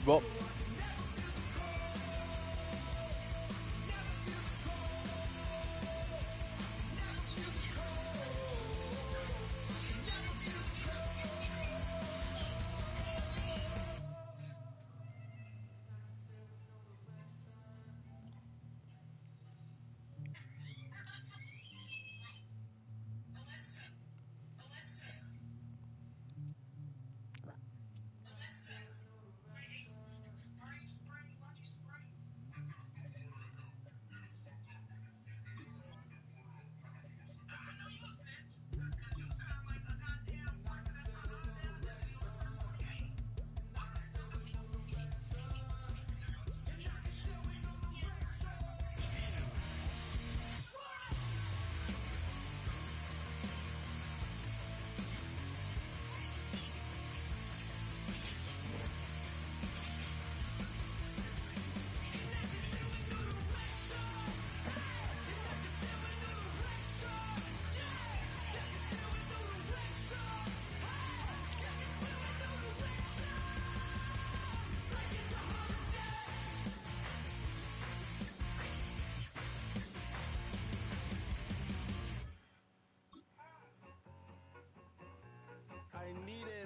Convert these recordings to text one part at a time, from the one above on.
Well,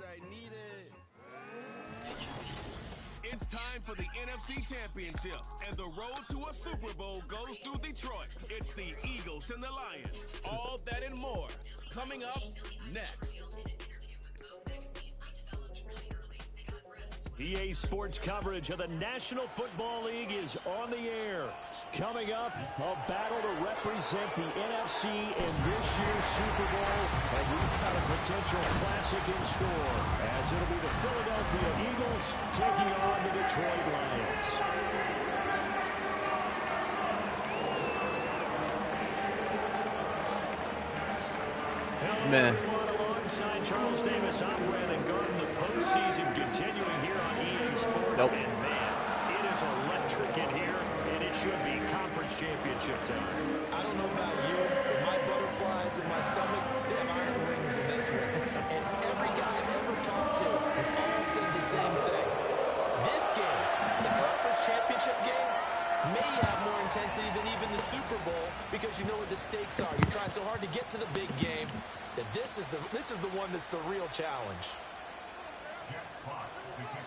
I need it. It's time for the NFC Championship, and the road to a Super Bowl goes through Detroit. It's the Eagles and the Lions. All that and more coming up next. EA Sports coverage of the National Football League is on the air. Coming up, a battle to represent the NFC in this year's Super Bowl, and we've got a potential classic in store, as it'll be the Philadelphia Eagles taking on the Detroit Lions. man. Alongside Charles Davis, I'm Brandon Garden. The postseason continuing here on EA Sports. Nope. And man, it is electric in here, and it should be conference championship time. I don't know about you, but my butterflies in my stomach, they have iron rings in this one. And every guy I've ever talked to has all said the same thing. This game, the conference championship game, may have more intensity than even the Super Bowl because you know what the stakes are. You're trying so hard to get to the big game that this is the one that's the real challenge.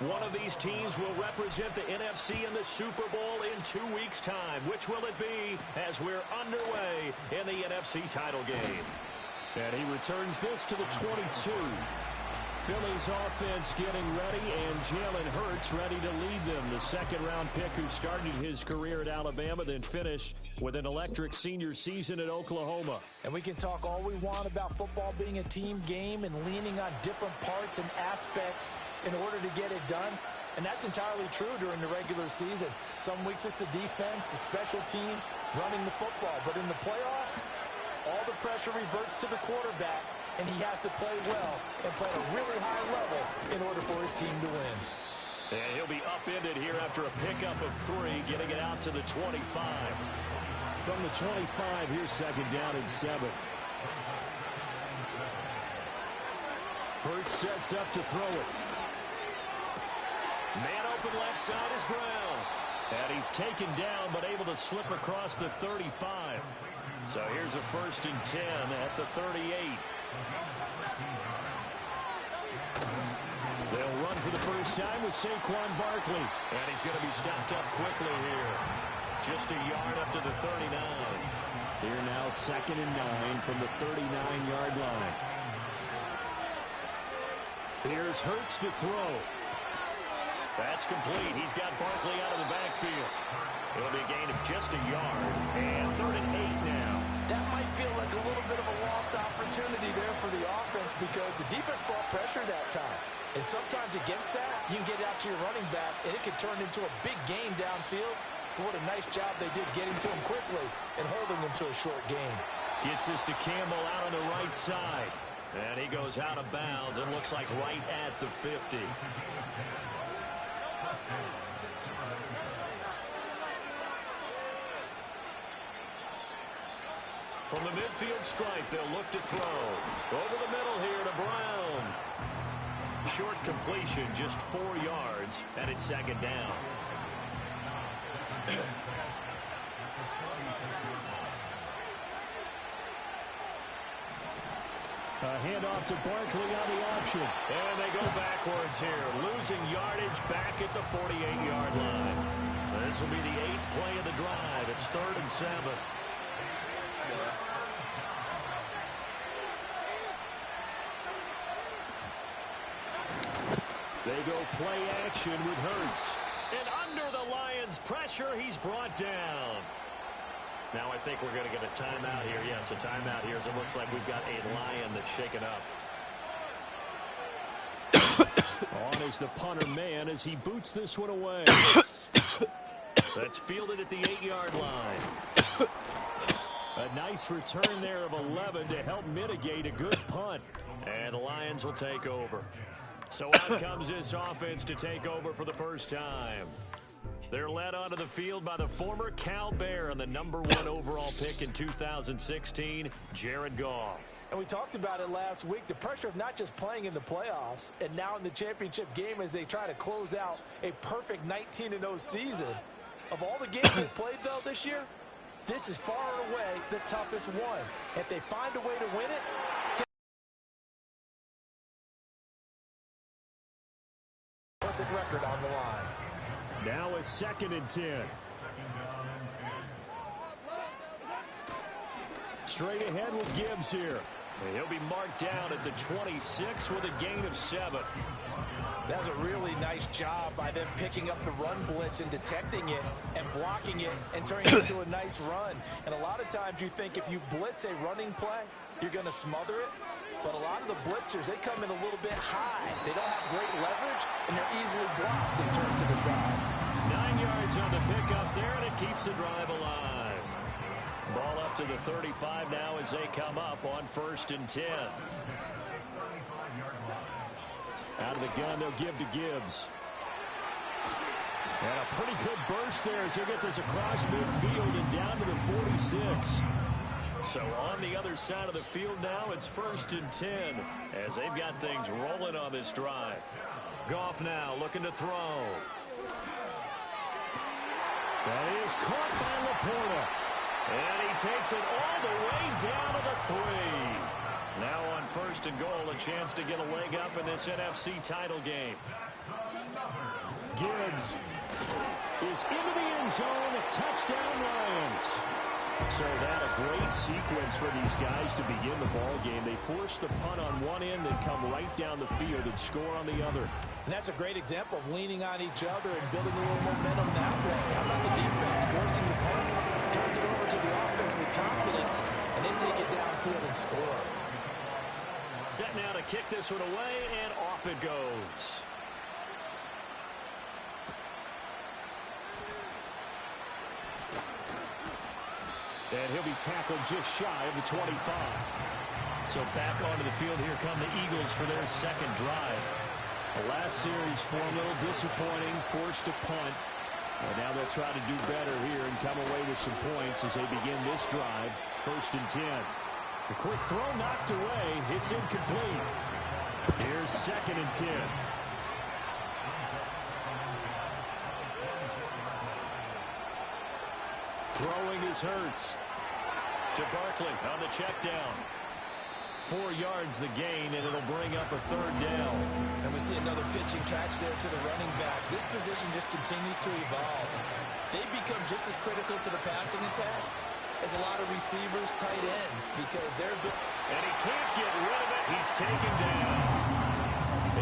One of these teams will represent the NFC in the Super Bowl in 2 weeks' time. Which will it be as we're underway in the NFC title game? And he returns this to the 22. Philly's offense getting ready, and Jalen Hurts ready to lead them. The second-round pick who started his career at Alabama, then finished with an electric senior season at Oklahoma. And we can talk all we want about football being a team game and leaning on different parts and aspects in order to get it done. And that's entirely true during the regular season. Some weeks it's the defense, the special teams, running the football. But in the playoffs, all the pressure reverts to the quarterback, and he has to play well and play at a really high level in order for his team to win. And he'll be upended here after a pickup of 3, getting it out to the 25. From the 25, here's second down and 7. Hurts sets up to throw it. Man open left side is Brown. And he's taken down, but able to slip across the 35. So here's a 1st and 10 at the 38. They'll run for the first time with Saquon Barkley. And he's going to be stopped up quickly here. Just a yard up to the 39. Here now 2nd and 9 from the 39-yard line. Here's Hurts to throw. That's complete. He's got Barkley out of the backfield. It'll be a gain of just a yard. And 3rd and 8 now. That might feel like a little bit of a lost opportunity there for the offense because the defense brought pressure that time. And sometimes against that, you can get out to your running back, and it can turn into a big gain downfield. But what a nice job they did getting to him quickly and holding him to a short gain. Gets this to Campbell out on the right side. And he goes out of bounds and looks like right at the 50. From the midfield stripe, they'll look to throw. Over the middle here to Brown. short completion, just 4 yards, and it's second down. A handoff to Barkley on the option. And they go backwards here, losing yardage back at the 48-yard line. This will be the 8th play of the drive. It's 3rd and 7. They go play action with Hurts. And under the Lions' pressure, he's brought down. Now I think we're going to get a timeout here. Yes, a timeout here as it looks like we've got a Lion that's shaken up. On is the punter man as he boots this one away. That's fielded at the 8-yard line. A nice return there of 11 to help mitigate a good punt. And the Lions will take over. So out comes this offense to take over for the first time. They're led onto the field by the former Cal Bear and the #1 overall pick in 2016, Jared Goff. And we talked about it last week, the pressure of not just playing in the playoffs and now in the championship game as they try to close out a perfect 19-0 season. Of all the games they played, though, this year, this is far and away the toughest one. If they find a way to win it, perfect record on the line. Now a 2nd and 10. Straight ahead with Gibbs here. He'll be marked down at the 26 with a gain of 7. That's a really nice job by them picking up the run blitz and detecting it and blocking it and turning it into a nice run. And a lot of times you think if you blitz a running play, you're going to smother it. But a lot of the blitzers, they come in a little bit high. They don't have great leverage, and they're easily blocked and turned to the side. 9 yards on the pickup there, and it keeps the drive alive. Ball up to the 35 now as they come up on 1st and 10. Out of the gun, they'll give to Gibbs. And a pretty good burst there as he'll get this across midfield and down to the 46. So on the other side of the field now, it's 1st and 10 as they've got things rolling on this drive. Goff now looking to throw. That is caught by Laporta. And he takes it all the way down to the 3. Now on 1st and goal, a chance to get a leg up in this NFC title game. Gibbs is into the end zone. Touchdown, Lions. So that a great sequence for these guys to begin the ball game. They force the punt on one end, then come right down the field and score on the other. And that's a great example of leaning on each other and building a little momentum that way. How about the defense forcing the punt, turns it over to the offense with confidence, and then take it downfield and score. Set now to kick this one away, and off it goes. And he'll be tackled just shy of the 25. So back onto the field, here come the Eagles for their 2nd drive. The last series for a little disappointing, forced a punt. And now they'll try to do better here and come away with some points as they begin this drive, 1st and 10. The quick throw knocked away. It's incomplete. Here's 2nd and 10. Throwing is Hurts. To Barkley on the check down. 4 yards the gain, and it'll bring up a 3rd down. And we see another pitch and catch there to the running back. This position just continues to evolve. They become just as critical to the passing attack as a lot of receivers, tight ends, because they're... And he can't get rid of it. He's taken down.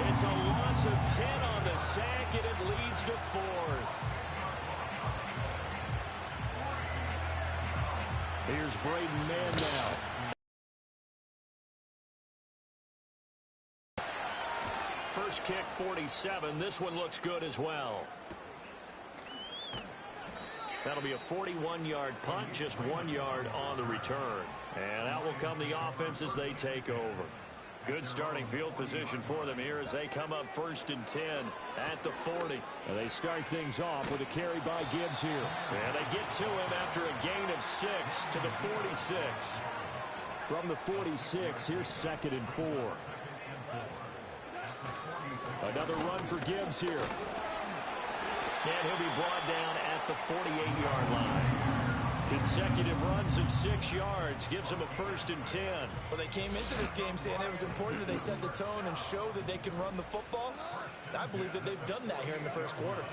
It's a loss of 10 on the sack, and it leads to 4th. Here's Braden Mann now. First kick, 47. This one looks good as well. That'll be a 41-yard punt, just 1 yard on the return. And out will come the offense as they take over. Good starting field position for them here as they come up 1st and 10 at the 40. And they start things off with a carry by Gibbs here. And they get to him after a gain of 6 to the 46. From the 46, here's 2nd and 4. Another run for Gibbs here. And he'll be brought down at the 48-yard line. Consecutive runs of 6 yards gives him a 1st and 10. Well, they came into this game saying it was important that they set the tone and show that they can run the football. And I believe that they've done that here in the first quarter.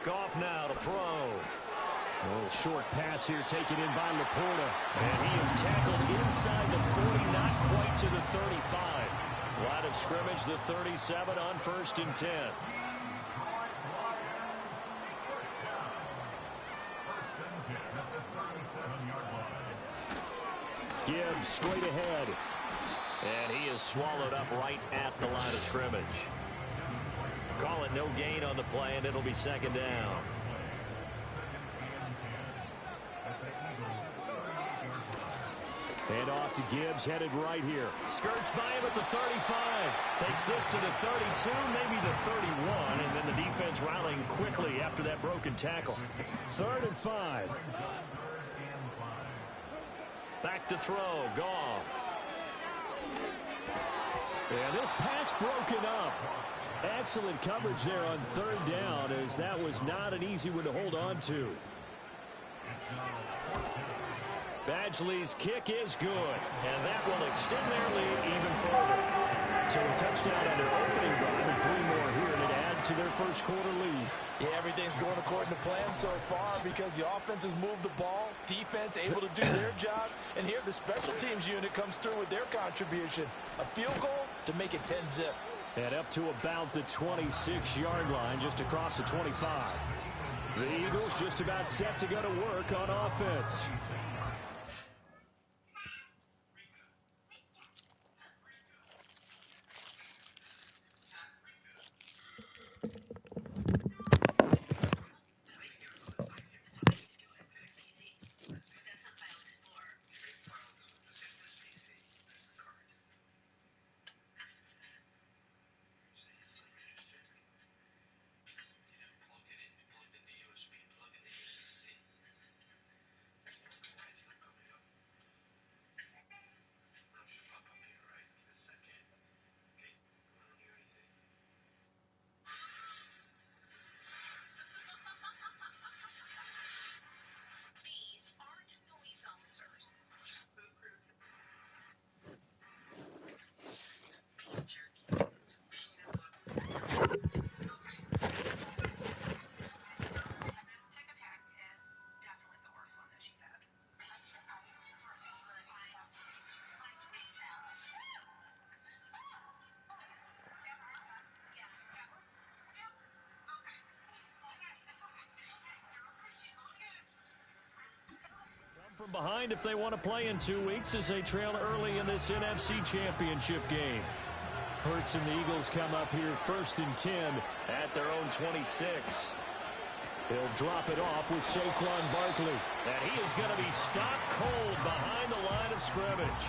Goff now to throw. A little short pass here taken in by Laporta. And he is tackled inside the 40, not quite to the 35. Line of scrimmage, the 37 on 1st and 10. Gibbs straight ahead. And he is swallowed up right at the line of scrimmage. Call it no gain on the play, and it'll be 2nd down. And off to Gibbs, headed right here. Skirts by him at the 35. Takes this to the 32, maybe the 31, and then the defense rallying quickly after that broken tackle. 3rd and 5. Back to throw, Goff. And this pass broken up. Excellent coverage there on 3rd down, as that was not an easy one to hold on to. Badgley's kick is good, and that will extend their lead even further. So a touchdown on their opening drive and 3 more here to add to their first quarter lead. Yeah, everything's going according to plan so far because the offense has moved the ball, defense able to do their job, and here the special teams unit comes through with their contribution. A field goal to make it 10-zip. And up to about the 26-yard line, just across the 25. The Eagles just about set to go to work on offense. From behind if they want to play in 2 weeks as they trail early in this NFC Championship game. Hurts and the Eagles come up here 1st and 10 at their own 26. He'll drop it off with Saquon Barkley. And he is going to be stopped cold behind the line of scrimmage.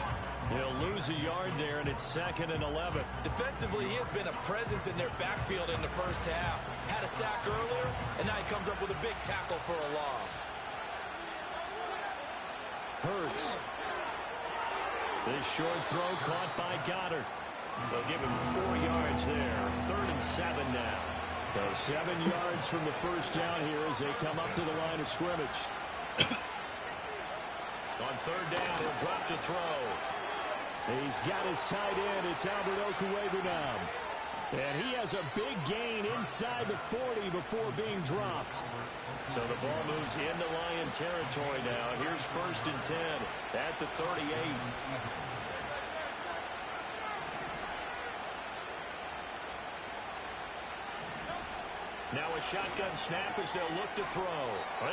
He'll lose a yard there, and it's 2nd and 11. Defensively, he has been a presence in their backfield in the first half. Had a sack earlier, and now he comes up with a big tackle for a loss. Hurts. This short throw caught by Goddard. They'll give him 4 yards there. 3rd and 7 now. So 7 yards from the first down here as they come up to the line of scrimmage. On 3rd down, he'll drop to throw. He's got his tight end. It's Albert Okwuegbunam now. And he has a big gain inside the 40 before being dropped. So the ball moves into Lion territory now. Here's 1st and 10 at the 38. Now a shotgun snap as they'll look to throw.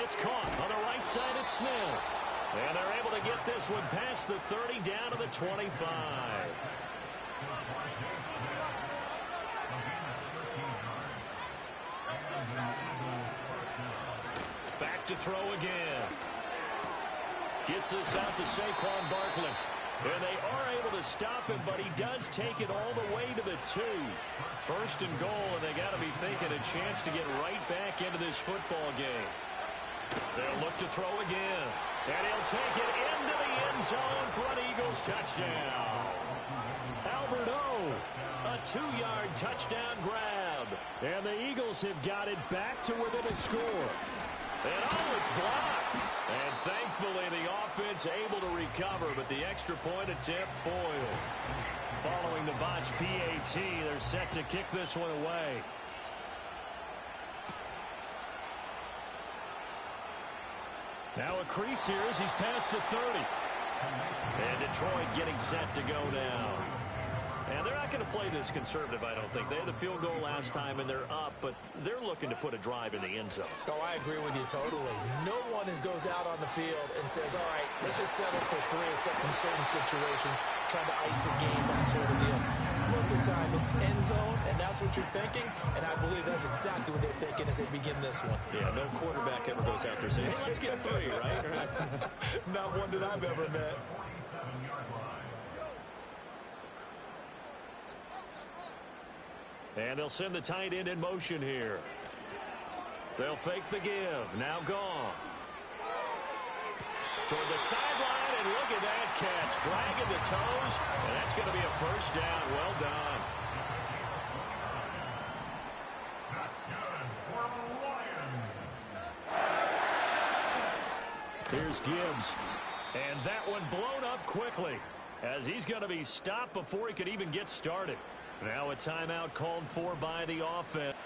It's caught on the right side at Smith. And they're able to get this one past the 30 down to the 25. Back to throw again. Gets this out to Saquon Barkley. And they are able to stop him, but he does take it all the way to the 2. 1st and goal, and they got to be thinking a chance to get right back into this football game. They'll look to throw again. And he'll take it into the end zone for an Eagles touchdown. Albert O. A 2-yard touchdown grab. And the Eagles have got it back to within a score. And it's blocked. And thankfully the offense able to recover, but the extra point attempt foiled. Following the botched PAT, they're set to kick this one away. Now a crease here as he's past the 30. And Detroit getting set to go now. And they're not going to play this conservative, I don't think. They had the field goal last time, and they're up, but they're looking to put a drive in the end zone. Oh, I agree with you totally. No one goes out on the field and says, all right, let's just settle for 3, except in certain situations, trying to ice a game, that sort of deal. Most of the time, it's end zone, and that's what you're thinking, and I believe that's exactly what they're thinking as they begin this one. Yeah, no quarterback ever goes out there saying, hey, let's get 3, right? Not one that I've ever met. And they'll send the tight end in motion here. They'll fake the give. Now Goff. Toward the sideline, and look at that catch. Dragging the toes, and that's going to be a first down. Well done. Here's Gibbs. And that one blown up quickly, as he's going to be stopped before he could even get started. Now a timeout called for by the offense.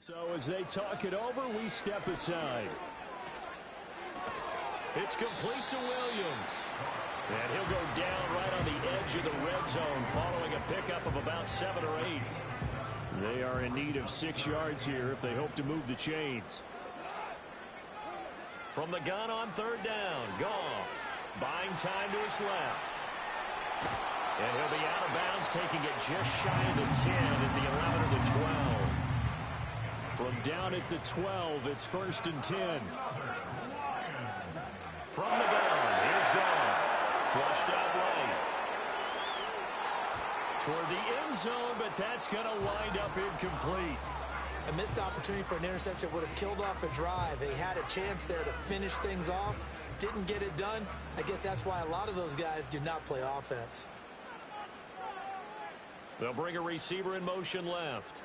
So as they talk it over, we step aside. It's complete to Williams. And he'll go down right on the edge of the red zone following a pickup of about 7 or 8. They are in need of 6 yards here if they hope to move the chains. From the gun on 3rd down, Goff buying time to his left. And he'll be out of bounds, taking it just shy of the 10 at the 11 or the 12. From down at the 12, it's 1st and 10. From the gun, here's Goff. Flushed out right. Toward the end zone, but that's going to wind up incomplete. A missed opportunity for an interception would have killed off a drive. They had a chance there to finish things off. Didn't get it done. I guess that's why a lot of those guys do not play offense. They'll bring a receiver in motion left.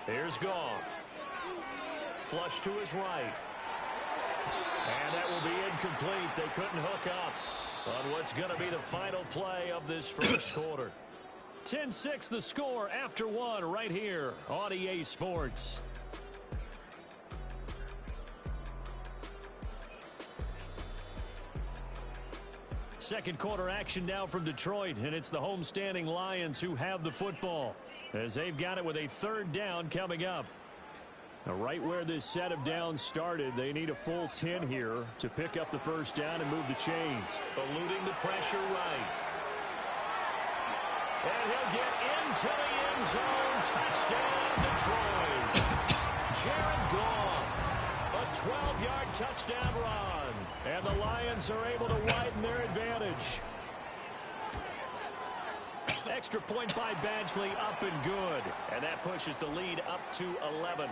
Here's Goff. Flush to his right. And that will be incomplete. They couldn't hook up on what's going to be the final play of this first quarter. 10-6 the score after 1 right here on EA Sports. Second quarter action now from Detroit, and it's the homestanding Lions who have the football as they've got it with a 3rd down coming up. Now, right where this set of downs started, they need a full 10 here to pick up the 1st down and move the chains. Eluding the pressure right. And he'll get into the end zone. Touchdown, Detroit. Jared Goff. A 12-yard touchdown run. And the Lions are able to widen their advantage. Extra point by Badgley, up and good. And that pushes the lead up to 11.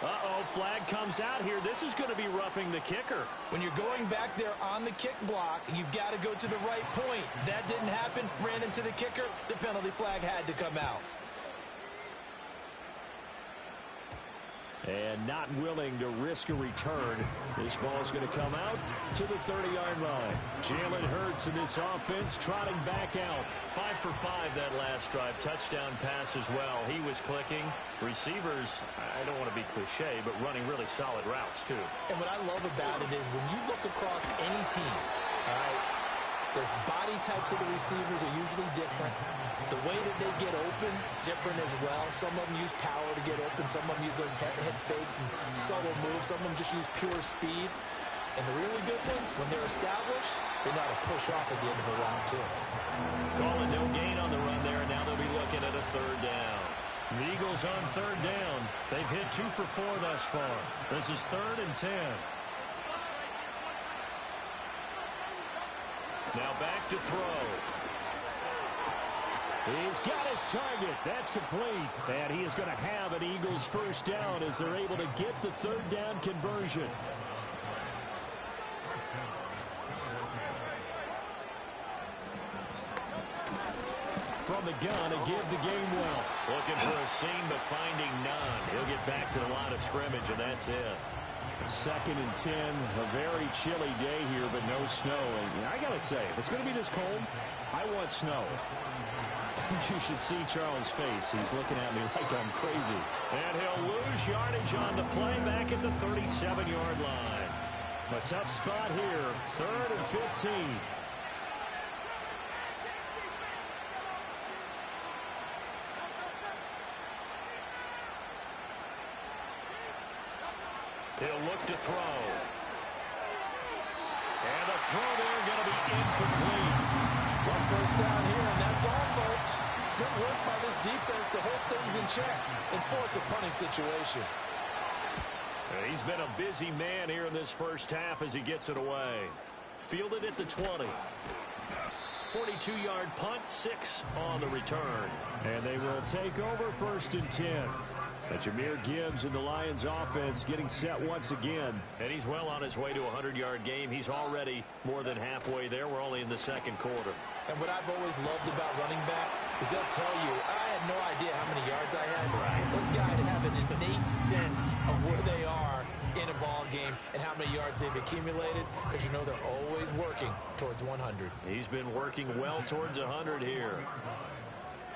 Uh-oh, flag comes out here. This is going to be roughing the kicker. When you're going back there on the kick block, you've got to go to the right point. That didn't happen. Ran into the kicker. The penalty flag had to come out. And not willing to risk a return. This ball's going to come out to the 30-yard line. Jalen Hurts in this offense trotting back out. 5 for 5 that last drive. Touchdown pass as well. He was clicking. Receivers, I don't want to be cliche, but running really solid routes too. And what I love about it is when you look across any team, all right, the body types of the receivers are usually different. The way that they get open, different as well. Some of them use power to get open. Some of them use those head fakes and subtle moves. Some of them just use pure speed. And the really good ones, when they're established, they know how to push off at the end of a round, too. Calling no gain on the run there, and now they'll be looking at a 3rd down. The Eagles on 3rd down. They've hit 2 for 4 thus far. This is 3rd and 10. Now back to throw. He's got his target. That's complete. And he is going to have an Eagles first down as they're able to get the third down conversion. From the gun to give the game well. Looking for a seam, but finding none. He'll get back to the line of scrimmage, and that's it. 2nd and 10, a very chilly day here, but no snow. And I got to say, if it's going to be this cold, I want snow. You should see Charles' face. He's looking at me like I'm crazy. And he'll lose yardage on the play back at the 37-yard line. A tough spot here, 3rd and 15. He'll look to throw. And the throw there going to be incomplete. One first down here, and that's all, folks. Good work by this defense to hold things in check and force a punting situation. He's been a busy man here in this first half as he gets it away. Fielded at the 20. 42-yard punt, 6 on the return. And they will take over 1st and 10. Jameer Gibbs and the Lions offense getting set once again. And he's well on his way to a 100-yard game. He's already more than halfway there. We're only in the 2nd quarter. And what I've always loved about running backs is they'll tell you, I had no idea how many yards I had. Those guys have an innate sense of where they are in a ball game and how many yards they've accumulated, because you know they're always working towards 100. He's been working well towards 100 here.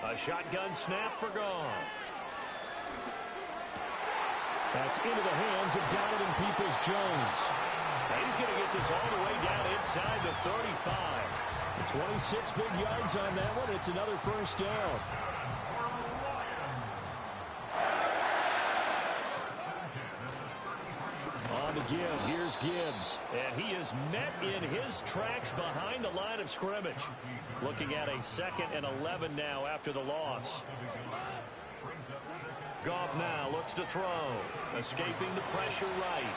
A shotgun snap for Goff. That's into the hands of Donovan Peoples-Jones. He's going to get this all the way down inside the 35. 26 big yards on that one. It's another first down. On the give, here's Gibbs. And he is met in his tracks behind the line of scrimmage. Looking at a 2nd and 11 now after the loss. Goff now looks to throw. Escaping the pressure right.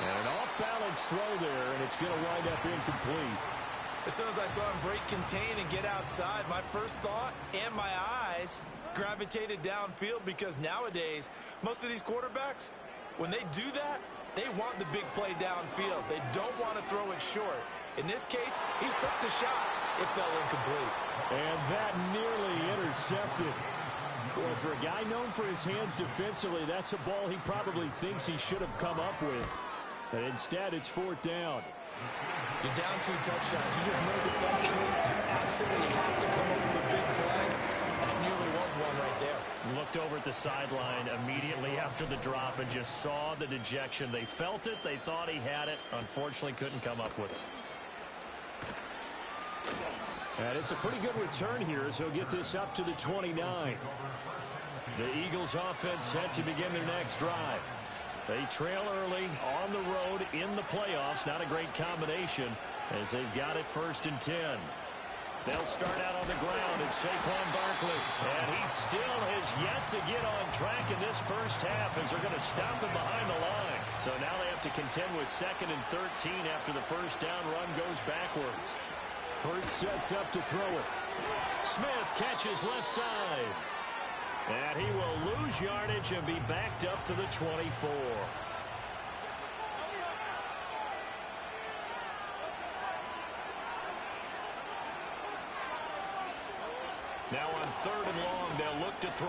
And an off-balance throw there, and it's going to wind up incomplete. As soon as I saw him break contain and get outside, my first thought and my eyes gravitated downfield, because nowadays, most of these quarterbacks, when they do that, they want the big play downfield. They don't want to throw it short. In this case, he took the shot. It fell incomplete. And that nearly intercepted. Boy, for a guy known for his hands defensively, that's a ball he probably thinks he should have come up with. But instead, it's 4th down. You're down 2 touchdowns. You just know defensively you absolutely have to come up with a big play. That nearly was one right there. Looked over at the sideline immediately after the drop and just saw the dejection. They felt it. They thought he had it. Unfortunately, couldn't come up with it. And it's a pretty good return here as he'll get this up to the 29. The Eagles offense set to begin their next drive. They trail early on the road in the playoffs. Not a great combination as they've got it 1st and 10. They'll start out on the ground at Saquon Barkley. And he still has yet to get on track in this first half as they're going to stop him behind the line. So now they have to contend with 2nd and 13 after the first down run goes backwards. Hurts sets up to throw it. Smith catches left side. And he will lose yardage and be backed up to the 24. Now on 3rd and long, they'll look to throw.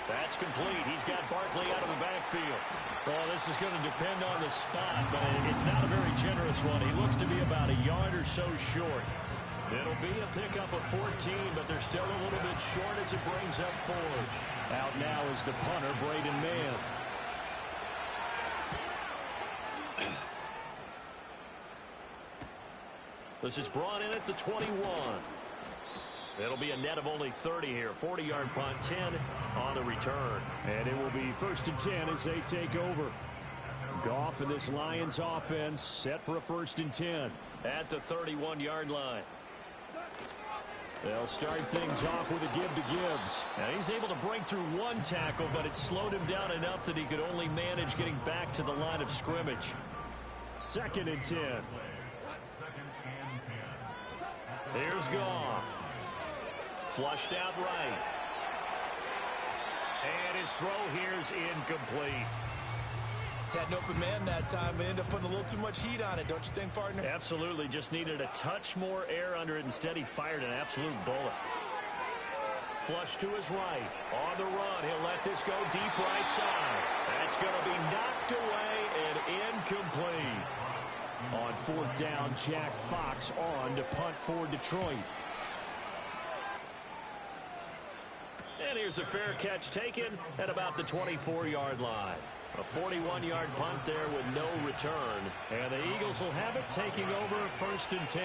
That's complete. He's got Barkley out of the backfield. Well, this is going to depend on the spot, but it's not a very generous one. He looks to be about a yard or so short. It'll be a pickup of 14, but they're still a little bit short as it brings up 4th. Out now is the punter, Braden Mann. This is brought in at the 21. It'll be a net of only 30 here. 40-yard punt, 10 on the return. And it will be 1st and 10 as they take over. Goff and this Lions offense set for a 1st and 10. At the 31-yard line. They'll start things off with a give to Gibbs. Now he's able to break through one tackle, but it slowed him down enough that he could only manage getting back to the line of scrimmage. 2nd and 10. Here's Goff. Flushed out right. And his throw here is incomplete. Had an open man that time, but ended up putting a little too much heat on it, don't you think, partner? Absolutely. Just needed a touch more air under it. Instead, he fired an absolute bullet. Flush to his right. On the run. He'll let this go deep right side. That's going to be knocked away and incomplete. On fourth down, Jack Fox on to punt for Detroit. And here's a fair catch taken at about the 24-yard line. A 41-yard punt there with no return. And the Eagles will have it, taking over first and 10.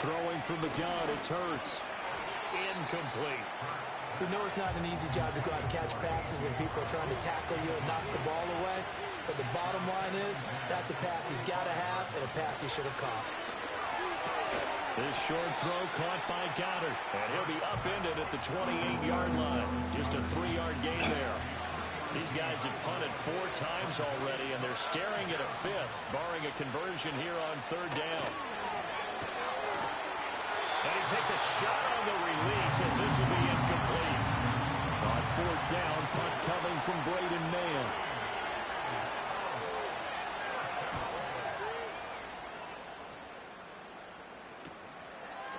Throwing from the gun, it's Hurts. Incomplete. We know it's not an easy job to go out and catch passes when people are trying to tackle you and knock the ball away. But the bottom line is, that's a pass he's got to have and a pass he should have caught. This short throw caught by Goddard. And he'll be upended at the 28-yard line. Just a 3-yard gain there. These guys have punted 4 times already, and they're staring at a 5th, barring a conversion here on third down. And he takes a shot on the release as this will be incomplete. On fourth down, punt coming from Braden Mann.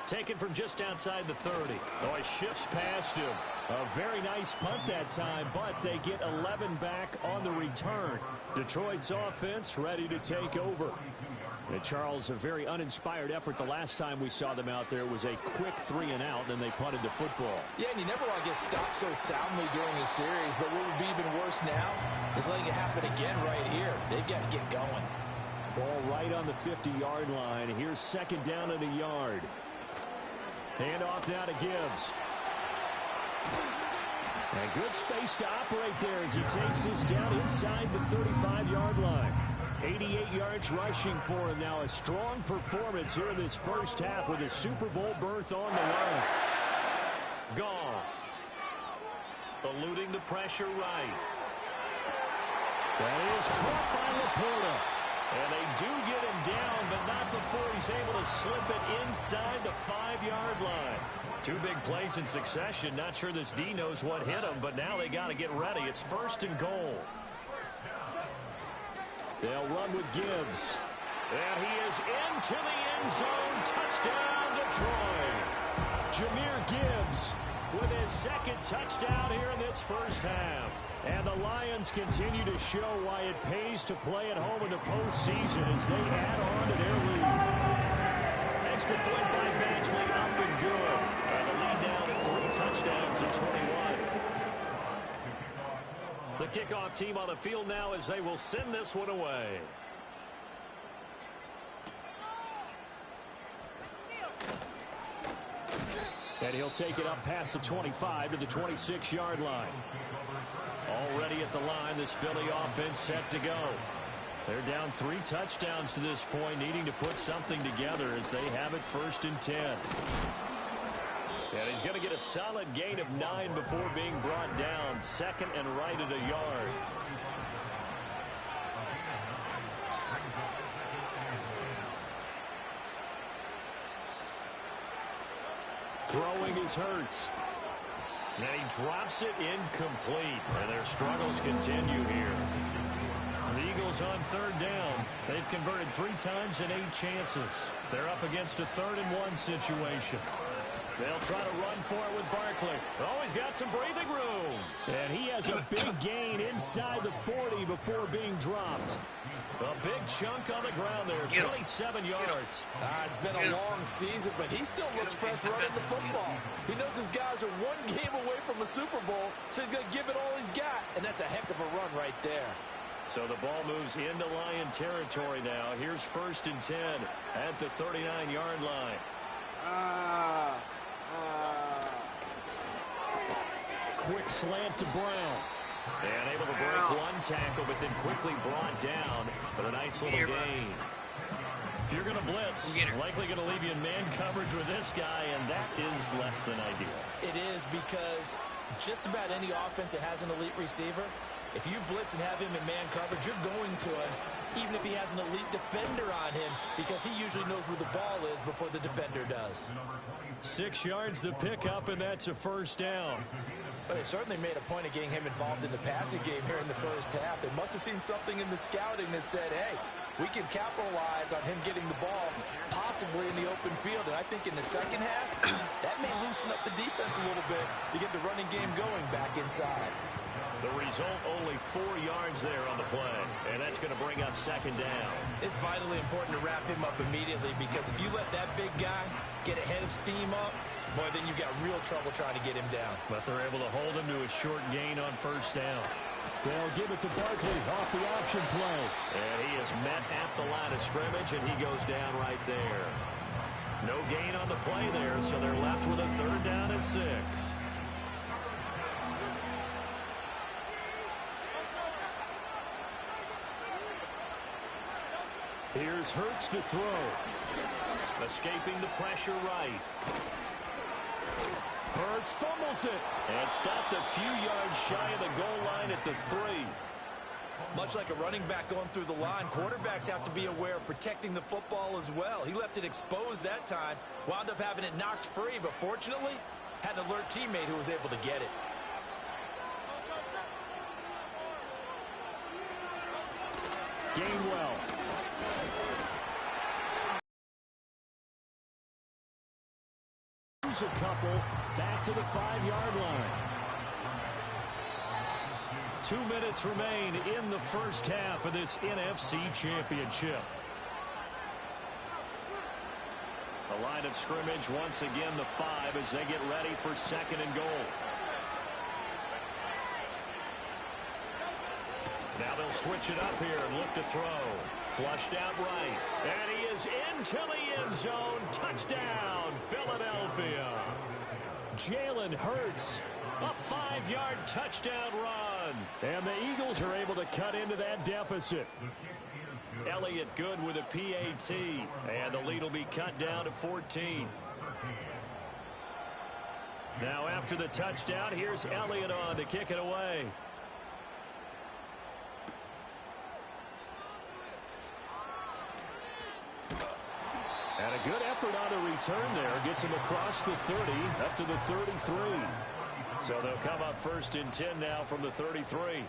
Taken from just outside the 30. Oh, he shifts past him. A very nice punt that time, but they get 11 back on the return. Detroit's offense ready to take over. And Charles, a very uninspired effort the last time we saw them out there was a quick 3-and-out, and they punted the football. Yeah, and you never want to get stopped so soundly during a series, but what would be even worse now is letting it happen again right here. They've got to get going. Ball right on the 50-yard line. Here's second down in the yard. Hand off now to Gibbs. And good space to operate there as he takes this down inside the 35-yard line. 88 yards rushing for him now. A strong performance here in this first half with a Super Bowl berth on the line. Goff. Eluding the pressure right. That is caught by Laporta. And they do get him down, but not before he's able to slip it inside the 5-yard line. 2 big plays in succession. Not sure this D knows what hit him, but now they got to get ready. It's first and goal. They'll run with Gibbs. And he is into the end zone. Touchdown, Detroit. Jahmyr Gibbs with his second touchdown here in this first half. And the Lions continue to show why it pays to play at home in the postseason as they add on to their lead. Extra point by Badgley, up and good. And the lead now to 3 touchdowns at 21. The kickoff team on the field now as they will send this one away. And he'll take it up past the 25 to the 26-yard line. Already at the line, this Philly offense set to go. They're down 3 touchdowns to this point, needing to put something together as they have it first and 10. And he's going to get a solid gain of 9 before being brought down. Second and right at a yard. Throwing is Hurts. And he drops it incomplete. And their struggles continue here. The Eagles on third down. They've converted 3 times in 8 chances. They're up against a 3rd and 1 situation. They'll try to run for it with Barkley. Oh, he's got some breathing room. And he has a big gain inside the 40 before being dropped. A big chunk on the ground there, 27 yards. It's been a long season, but he still looks fresh running the football. He knows his guys are 1 game away from a Super Bowl, so he's going to give it all he's got. And that's a heck of a run right there. So the ball moves into Lion territory now. Here's first and 10 at the 39-yard line. Quick slant to Brown. And able to break 1 tackle, but then quickly brought down with a nice little gain. If you're going to blitz, likely going to leave you in man coverage with this guy, and that is less than ideal. It is, because just about any offense that has an elite receiver, if you blitz and have him in man coverage, you're going to him, even if he has an elite defender on him, because he usually knows where the ball is before the defender does. 6 yards the pickup, and that's a first down. But they certainly made a point of getting him involved in the passing game here in the first half. They must have seen something in the scouting that said, hey, we can capitalize on him getting the ball possibly in the open field. And I think in the second half, that may loosen up the defense a little bit to get the running game going back inside. The result, only 4 yards there on the play, and that's going to bring up second down. It's vitally important to wrap him up immediately, because if you let that big guy get a head of steam up, boy, then you've got real trouble trying to get him down. But they're able to hold him to a short gain on first down. They'll give it to Barkley off the option play. And he is met at the line of scrimmage, and he goes down right there. No gain on the play there, so they're left with a third down and 6. Here's Hurts to throw. Escaping the pressure right. Hurts fumbles it. And stopped a few yards shy of the goal line at the 3. Much like a running back going through the line, quarterbacks have to be aware of protecting the football as well. He left it exposed that time, wound up having it knocked free, but fortunately, had an alert teammate who was able to get it. Gainwell. A couple back to the 5-yard line. 2 minutes remain in the first half of this NFC Championship. The line of scrimmage once again the 5 as they get ready for second and goal. Now they'll switch it up here and look to throw. Flushed out right. And he is into the end zone. Touchdown, Philadelphia. Jalen Hurts. A 5-yard touchdown run. And the Eagles are able to cut into that deficit. Elliott good with a PAT. And the lead will be cut down to 14. Now after the touchdown, here's Elliott on to kick it away. And a good effort on the return there. Gets him across the 30, up to the 33. So they'll come up first and 10 now from the 33.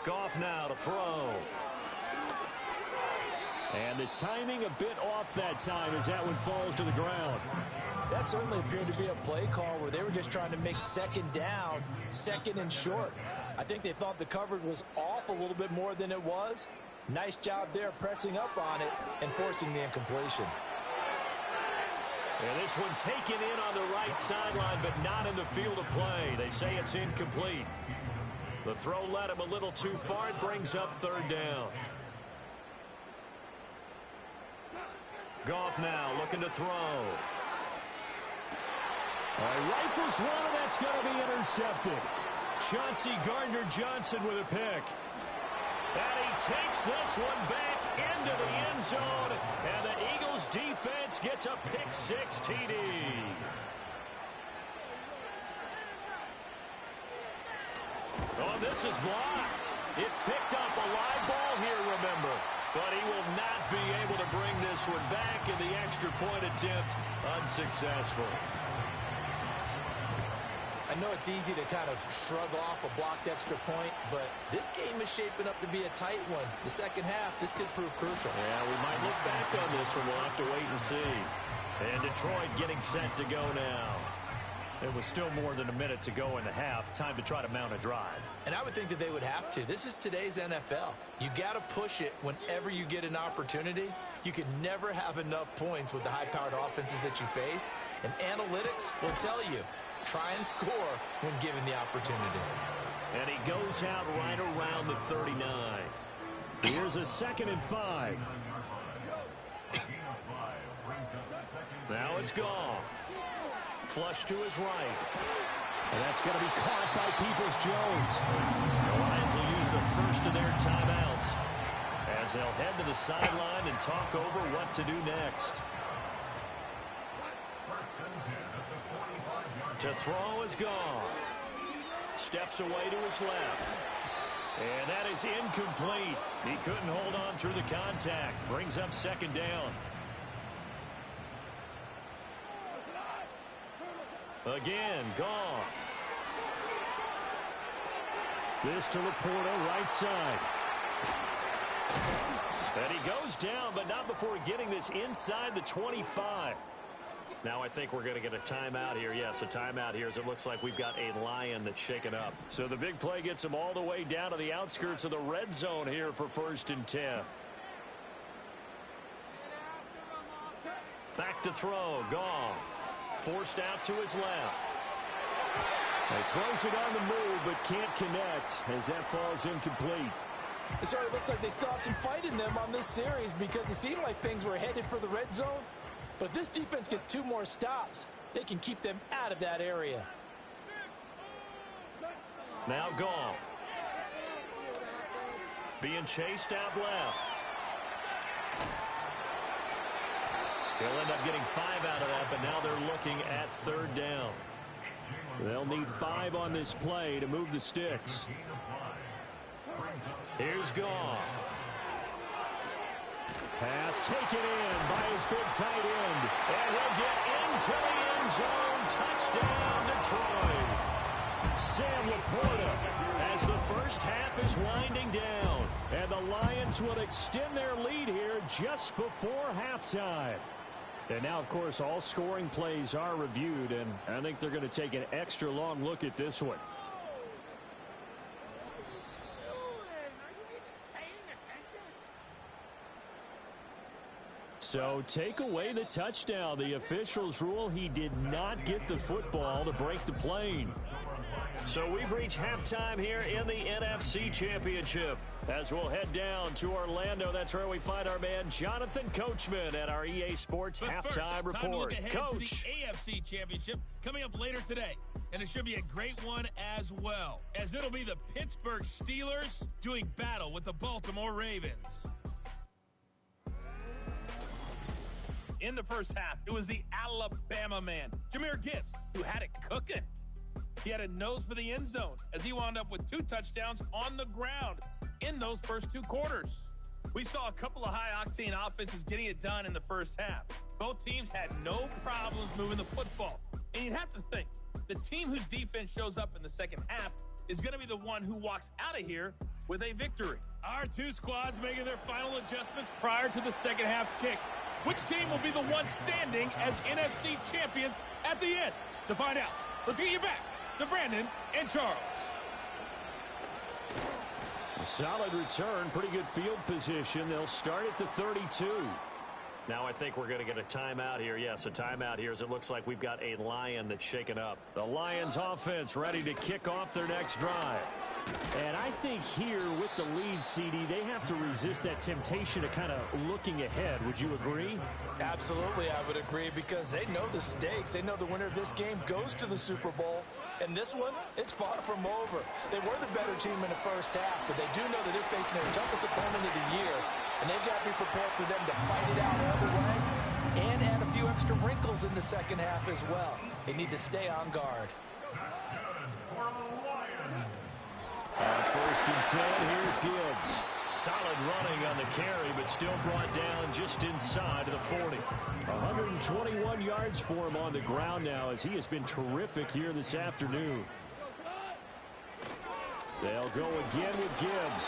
Goff now to throw. And the timing a bit off that time as that one falls to the ground. That certainly appeared to be a play call where they were just trying to make second down, second and short. I think they thought the coverage was off a little bit more than it was. Nice job there pressing up on it and forcing the incompletion. And this one taken in on the right sideline, but not in the field of play. They say it's incomplete. The throw led him a little too far. It brings up third down. Goff now looking to throw. Rifles one, that's going to be intercepted. Chauncey Gardner-Johnson with a pick. And he takes this one back into the end zone. And the Eagles defense gets a pick-6 TD. Oh, this is blocked. It's picked up, a live ball here, remember. But he will not be able to bring this one back, and the extra point attempt unsuccessful. I know it's easy to kind of shrug off a blocked extra point, but this game is shaping up to be a tight one. The second half, this could prove crucial. Yeah, we might look back on this one. We'll have to wait and see. And Detroit getting set to go now. It was still more than a minute to go in the half. Time to try to mount a drive. And I would think that they would have to. This is today's NFL. You got to push it whenever you get an opportunity. You can never have enough points with the high-powered offenses that you face. And analytics will tell you, try and score when given the opportunity. And he goes out right around the 39. Here's a 2nd and 5. Now it's Goff. Flush to his right. And that's going to be caught by Peoples-Jones. The Lions will use the first of their timeouts as they'll head to the sideline and talk over what to do next. To throw is Goff. Steps away to his left. And that is incomplete. He couldn't hold on through the contact. Brings up second down. Again, Goff. This to Laporta, right side. And he goes down, but not before getting this inside the 25. Now I think we're going to get a timeout here. Yes, a timeout here as it looks like we've got a Lion that's shaken up. So the big play gets him all the way down to the outskirts of the red zone here for 1st and 10. Back to throw. Goff. Forced out to his left. He throws it on the move, but can't connect as that falls incomplete. It sort of looks like they still have some fight in them on this series because it seemed like things were headed for the red zone. But if this defense gets 2 more stops, they can keep them out of that area. Now Goff. Being chased out left. He'll end up getting 5 out of that, but now they're looking at 3rd down. They'll need 5 on this play to move the sticks. Here's Goff. Pass taken in by his big tight end. And he'll get into the end zone. Touchdown, Detroit. Sam Laporta As the first half is winding down. and the Lions will extend their lead here just before halftime. And now, of course, all scoring plays are reviewed, and I think they're going to take an extra long look at this one. So take away the touchdown. The officials rule he did not get the football to break the plane. So we've reached halftime here in the NFC Championship. As we'll head down to Orlando, that's where we find our man Jonathan Coachman at our EA Sports Halftime Report. Time to look ahead Coach. to the AFC Championship coming up later today. And it should be a great one as well, as it'll be the Pittsburgh Steelers doing battle with the Baltimore Ravens. In the first half, it was the Alabama man, Jahmyr Gibbs, who had it cooking. He had a nose for the end zone as he wound up with 2 touchdowns on the ground in those first 2 quarters. We saw a couple of high-octane offenses getting it done in the first half. Both teams had no problems moving the football. And you'd have to think, the team whose defense shows up in the second half is going to be the one who walks out of here with a victory. Our 2 squads making their final adjustments prior to the second half kick. Which team will be the one standing as NFC champions at the end? To find out, let's get you back to Brandon and Charles. A solid return, pretty good field position. They'll start at the 32. Now I think we're going to get a timeout here. Yes, a timeout here as it looks like we've got a Lion that's shaken up. The Lions offense ready to kick off their next drive. And I think here with the lead, CD, they have to resist that temptation of kind of looking ahead. Would you agree? Absolutely, I would agree, because they know the stakes. They know the winner of this game goes to the Super Bowl. And this one, it's far from over. They were the better team in the first half, but they do know that they're facing their toughest opponent of the year. And they've got to be prepared for them to fight it out all the way and add a few extra wrinkles in the second half as well. They need to stay on guard. On 1st and 10, here's Gibbs. Solid running on the carry, but still brought down just inside of the 40. 121 yards for him on the ground now, as he has been terrific here this afternoon. They'll go again with Gibbs.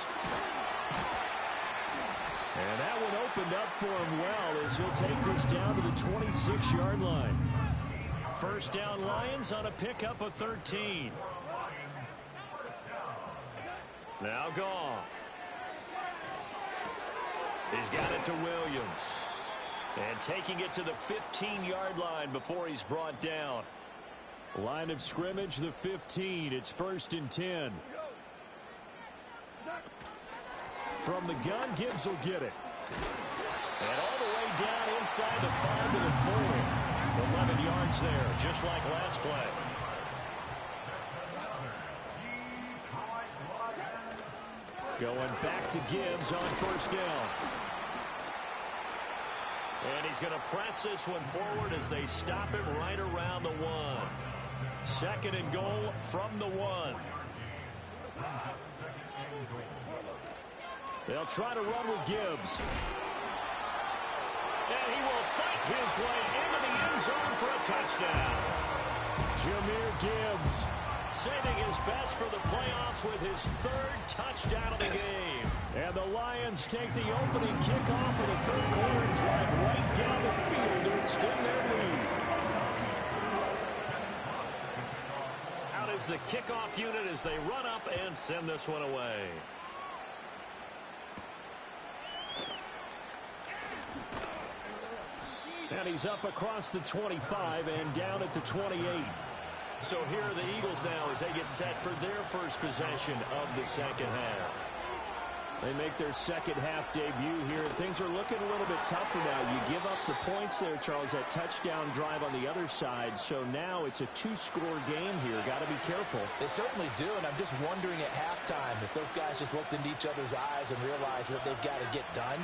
And that one opened up for him well, as he'll take this down to the 26-yard line. First down Lions on a pickup of 13. Now Goff. He's got it to Williams. And taking it to the 15-yard line before he's brought down. Line of scrimmage, the 15. It's 1st and 10. From the gun, Gibbs will get it. And all the way down inside the 5 to the 4. 11 yards there, just like last play. Going back to Gibbs on 1st down. And he's going to press this one forward as they stop him right around the 1. 2nd and goal from the 1. They'll try to run with Gibbs. And he will fight his way into the end zone for a touchdown. Jameer Gibbs saving his best for the playoffs with his third touchdown of the game. And the Lions take the opening kickoff of the third quarter and drive right down the field to extend their lead. Out is the kickoff unit as they run up and send this one away. And he's up across the 25 and down at the 28. So here are the Eagles now as they get set for their first possession of the second half. They make their second half debut here. Things are looking a little bit tougher now. You give up the points there, Charles, that touchdown drive on the other side. So now it's a two-score game here. Got to be careful. They certainly do, and I'm just wondering at halftime if those guys just looked into each other's eyes and realized what they've got to get done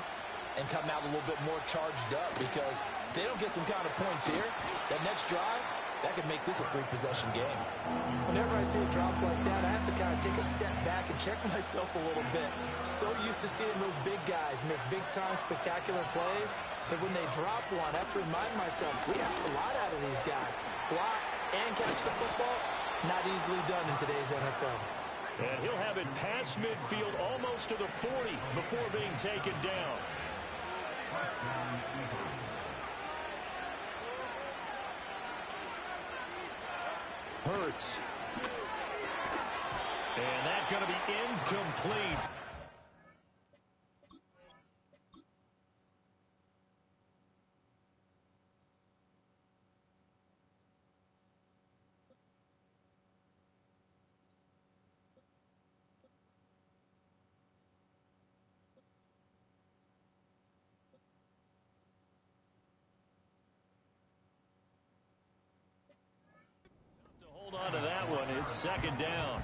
and come out a little bit more charged up, because if they don't get some kind of points here, that next drive, that could make this a three-possession game. Whenever I see a drop like that, I have to kind of take a step back and check myself a little bit. So used to seeing those big guys make big-time spectacular plays that when they drop one, I have to remind myself, we ask a lot out of these guys. Block and catch the football, not easily done in today's NFL. And he'll have it past midfield almost to the 40 before being taken down. Hurts. And that's going to be incomplete. On to that one. It's second down.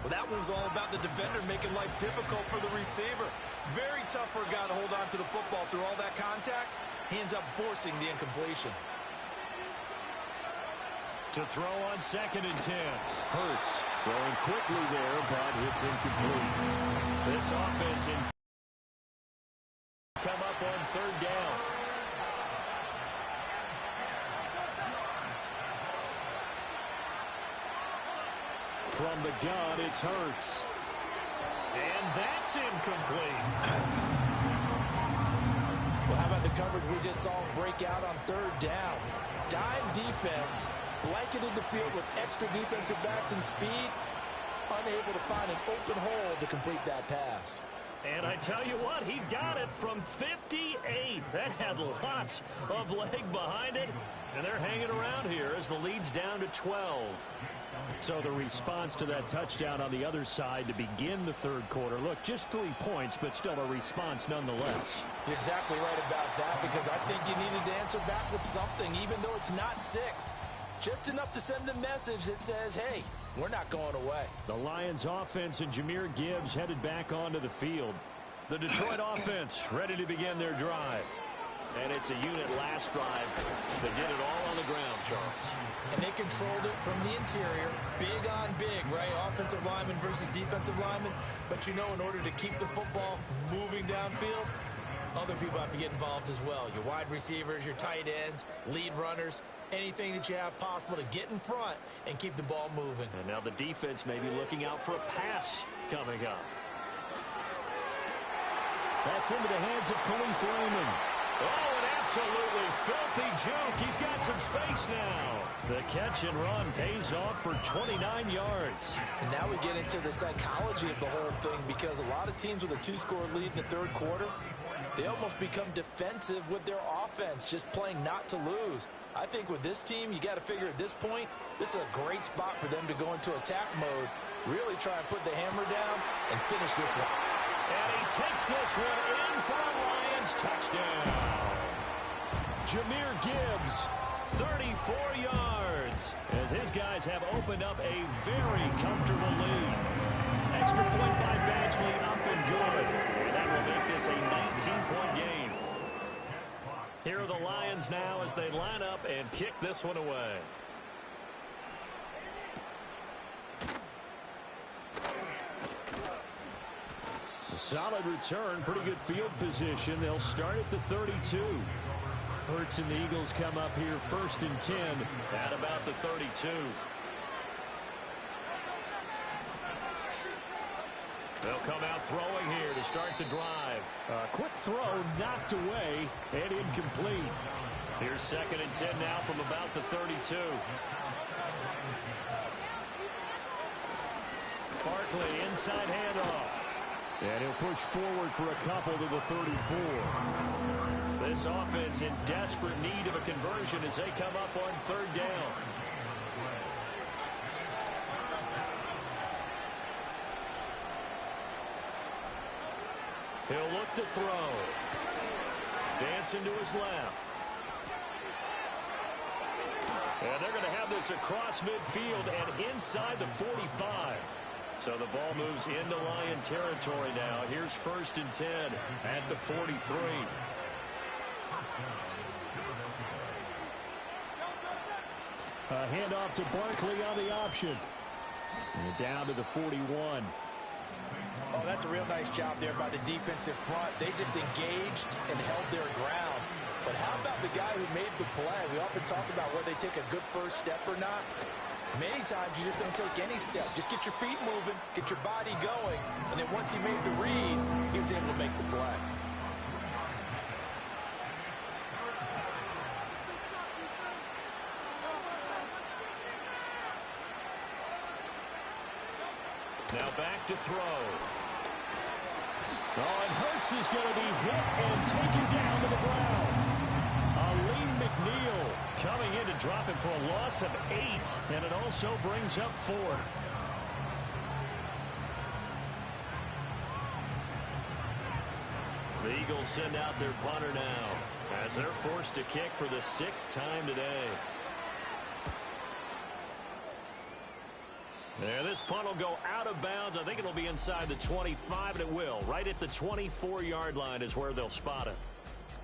Well, that one was all about the defender making life difficult for the receiver. Very tough for a guy to hold on to the football through all that contact. He ends up forcing the incompletion. To throw on second and 10. Hurts throwing quickly there, but it's incomplete. This offense come up on third down. From the gun, it's Hurts. And that's incomplete. Well, how about the coverage we just saw break out on third down? Dime defense, blanketed the field with extra defensive backs and speed, unable to find an open hole to complete that pass. And I tell you what, he got it from 58. That had lots of leg behind it. And they're hanging around here as the lead's down to 12. So the response to that touchdown on the other side to begin the third quarter. Look, just 3 points, but still a response nonetheless. You're exactly right about that, because I think you needed to answer back with something, even though it's not 6. Just enough to send a message that says, hey, we're not going away. The Lions offense and Jameer Gibbs headed back onto the field. The Detroit offense ready to begin their drive. And it's a unit last drive that did it all on the ground, Charles. And they controlled it from the interior, big on big, right? Offensive lineman versus defensive lineman. But you know, in order to keep the football moving downfield, other people have to get involved as well. Your wide receivers, your tight ends, lead runners, anything that you have possible to get in front and keep the ball moving. And now the defense may be looking out for a pass coming up. That's into the hands of Khalif Raymond. Oh, an absolutely filthy juke. He's got some space now. The catch and run pays off for 29 yards. And now we get into the psychology of the whole thing, because a lot of teams with a 2-score lead in the third quarter, they almost become defensive with their offense, just playing not to lose. I think with this team, you got to figure at this point, this is a great spot for them to go into attack mode, really try and put the hammer down and finish this one. And he takes this one in for a Lions touchdown. Jameer Gibbs, 34 yards, as his guys have opened up a very comfortable lead. Extra point by Badgley, up and good. And that will make this a 19-point game. Here are the Lions now as they line up and kick this one away. A solid return, pretty good field position. They'll start at the 32. Hurts and the Eagles come up here 1st and 10 at about the 32. They'll come out throwing here to start the drive. A quick throw knocked away and incomplete. Here's 2nd and 10 now from about the 32. Barkley inside handoff. And he'll push forward for a couple to the 34. This offense in desperate need of a conversion as they come up on 3rd down. He'll look to throw. Dancing to his left. And they're going to have this across midfield and inside the 45. So the ball moves into Lion territory now. Here's 1st and 10 at the 43. A handoff to Barkley on the option. And down to the 41. Oh, that's a real nice job there by the defensive front. They just engaged and held their ground. But how about the guy who made the play? We often talk about whether they take a good first step or not. Many times you just don't take any step. Just get your feet moving, get your body going, and then once he made the read, he was able to make the play. Now back to throw. Oh, and Hurts is going to be hit and taken down to the ground. Aleem McNeil coming in to drop it for a loss of 8, and it also brings up 4th. The Eagles send out their punter now as they're forced to kick for the 6th time today. Yeah, this punt will go out of bounds. I think it'll be inside the 25, and it will. Right at the 24-yard line is where they'll spot it.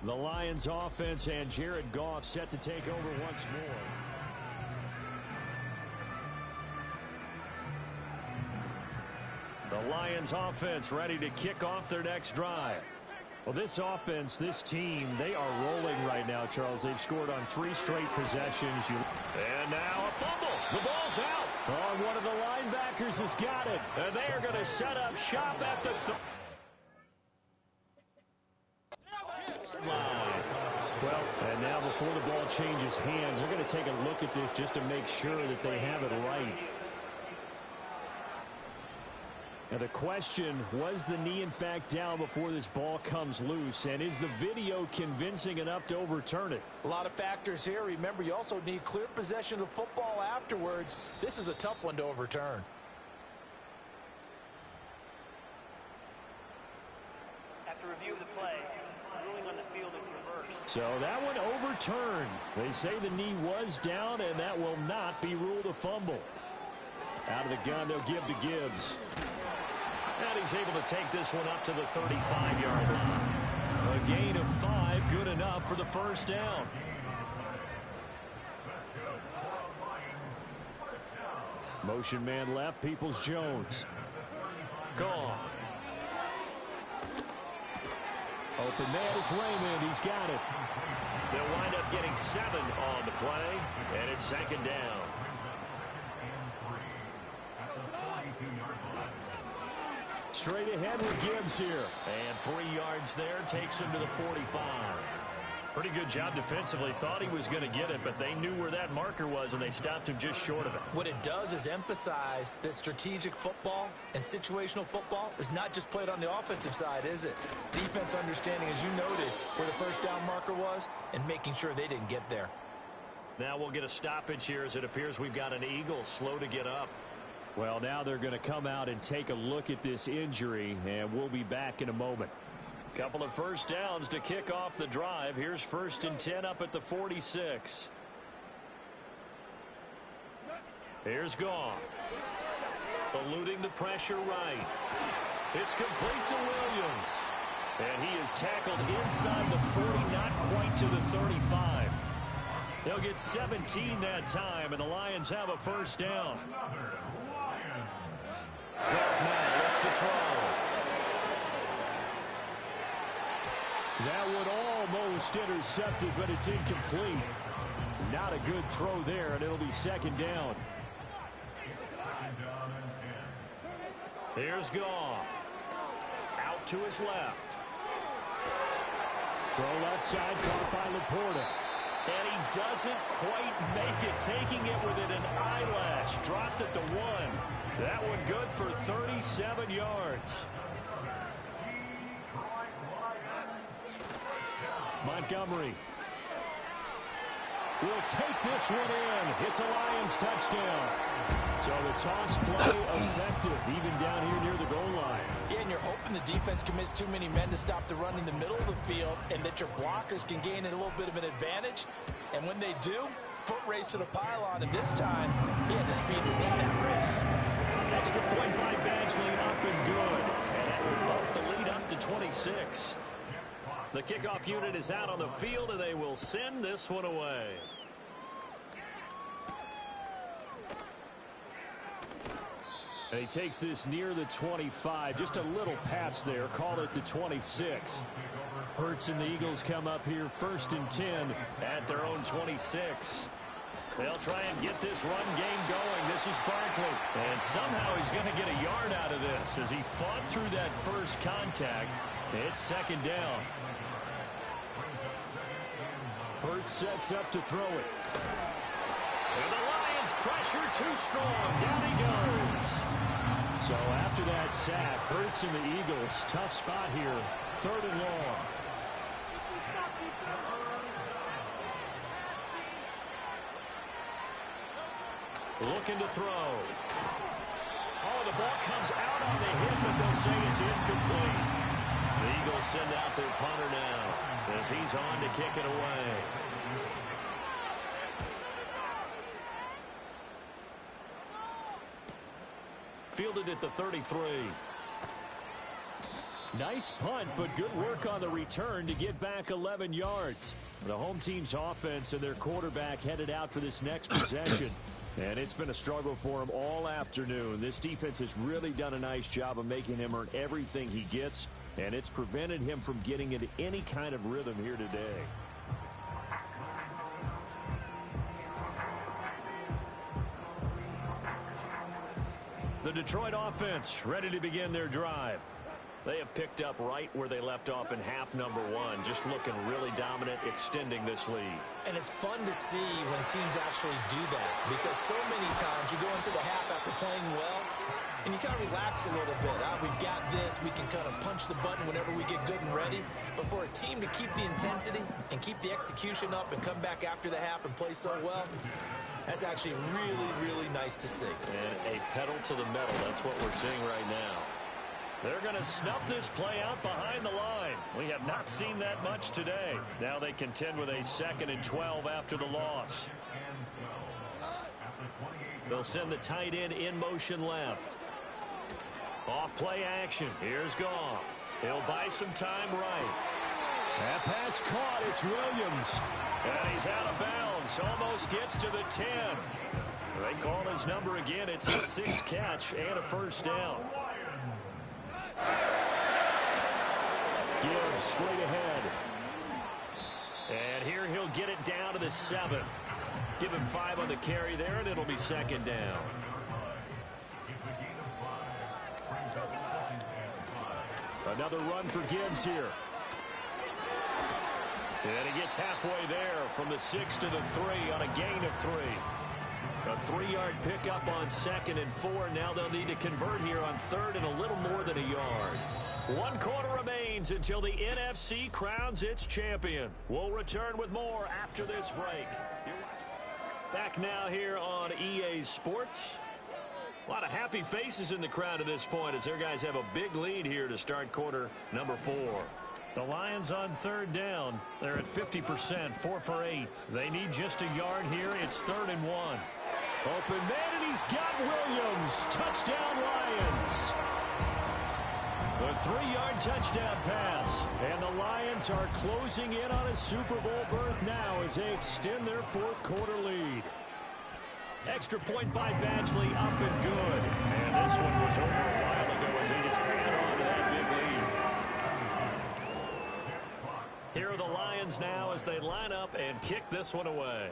The Lions offense and Jared Goff set to take over once more. The Lions offense ready to kick off their next drive. Well, this offense, this team, they are rolling right now, Charles. They've scored on 3 straight possessions. And now a fumble. The ball's out. Oh, one of the linebackers has got it. And they are going to set up shop at the line. Well, and now before the ball changes hands, they're going to take a look at this just to make sure that they have it right. Now the question, was the knee in fact down before this ball comes loose? And is the video convincing enough to overturn it? A lot of factors here. Remember, you also need clear possession of football afterwards. This is a tough one to overturn. After review of the play, ruling on the field is reversed. So that one overturned. They say the knee was down, and that will not be ruled a fumble. Out of the gun, they'll give to Gibbs. And he's able to take this one up to the 35-yard line. A gain of 5, good enough for the first down. Motion man left, Peoples-Jones. Gone. Open man is Raymond. He's got it. They'll wind up getting 7 on the play, and it's 2nd down. Straight ahead with Gibbs here. And 3 yards there takes him to the 45. Pretty good job defensively. Thought he was going to get it, but they knew where that marker was, and they stopped him just short of it. What it does is emphasize that strategic football and situational football is not just played on the offensive side, is it? Defense understanding, as you noted, where the first down marker was and making sure they didn't get there. Now we'll get a stoppage here as it appears we've got an Eagle slow to get up. Well, now they're going to come out and take a look at this injury, and we'll be back in a moment. Couple of first downs to kick off the drive. Here's 1st and 10 up at the 46. Here's Goff. Eluding the pressure right. It's complete to Williams. And he is tackled inside the 40, not quite to the 35. They'll get 17 that time, and the Lions have a first down. Goff now looks to throw. That would almost intercept it, but it's incomplete. Not a good throw there, and it'll be second down. Here's Goff. Out to his left. Throw left side, caught by Laporta. And he doesn't quite make it, taking it within an eyelash. Dropped it to 1. That one good for 37 yards. Montgomery will take this one in. It's a Lions touchdown. So the toss play effective, even down here near the goal line. Yeah, and you're hoping the defense commits too many men to stop the run in the middle of the field and that your blockers can gain a little bit of an advantage. And when they do, foot race to the pylon, and this time he had the speed to win that race. Extra point by Badgley, up and good. And that will bump the lead up to 26. The kickoff unit is out on the field, and they will send this one away. And he takes this near the 25. Just a little pass there. Call it the 26. Hurts and the Eagles come up here 1st and 10 at their own 26. They'll try and get this run game going. This is Barkley. And somehow he's going to get a yard out of this as he fought through that first contact. It's second down. Hurts sets up to throw it. And the Lions pressure too strong. Down he goes. So after that sack, Hurts and the Eagles, tough spot here. 3rd and long. Looking to throw. Oh, the ball comes out on the hit, but they'll say it's incomplete. The Eagles send out their punter now as he's on to kick it away. Fielded at the 33. Nice punt, but good work on the return to get back 11 yards. The home team's offense and their quarterback headed out for this next possession. And it's been a struggle for him all afternoon. This defense has really done a nice job of making him earn everything he gets, and it's prevented him from getting into any kind of rhythm here today. The Detroit offense ready to begin their drive. They have picked up right where they left off in half number 1, just looking really dominant, extending this lead. And it's fun to see when teams actually do that, because so many times you go into the half after playing well, and you kind of relax a little bit. We've got this. We can kind of punch the button whenever we get good and ready. But for a team to keep the intensity and keep the execution up and come back after the half and play so well, that's actually really, really nice to see. And a pedal to the metal. That's what we're seeing right now. They're going to snuff this play out behind the line. We have not seen that much today. Now they contend with a 2nd and 12 after the loss. They'll send the tight end in motion left. Off play action. Here's Goff. He'll buy some time right. That pass caught. It's Williams. And he's out of bounds. Almost gets to the 10. They call his number again. It's his 6th catch and a first down. Gibbs straight ahead. And here he'll get it down to the 7. Give him 5 on the carry there, and it'll be second down. Another run for Gibbs here. And he gets halfway there from the 6 to the 3 on a gain of 3. A 3-yard pickup on 2nd and 4. Now they'll need to convert here on 3rd and a little more than a yard. 1 quarter remains until the NFC crowns its champion. We'll return with more after this break. Back now here on EA Sports. A lot of happy faces in the crowd at this point as their guys have a big lead here to start quarter number 4. The Lions on 3rd down. They're at 50%, 4 for 8. They need just a yard here. It's 3rd and 1. Open man, and he's got Williams. Touchdown, Lions. The 3-yard touchdown pass. And the Lions are closing in on a Super Bowl berth now as they extend their 4th quarter lead. Extra point by Badgley, up and good. And this one was over a while ago as they just add on to that big lead. Lions now as they line up and kick this one away.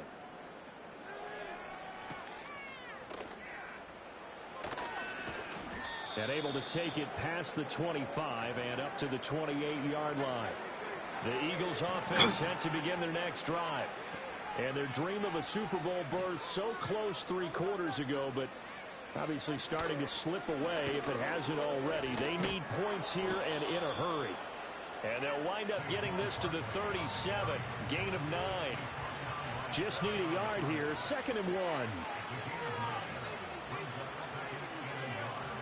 And able to take it past the 25 and up to the 28-yard line. The Eagles offense set to begin their next drive. And their dream of a Super Bowl berth so close 3 quarters ago, but obviously starting to slip away if it hasn't already. They need points here and in a hurry. And they'll wind up getting this to the 37. Gain of 9. Just need a yard here. 2nd and 1.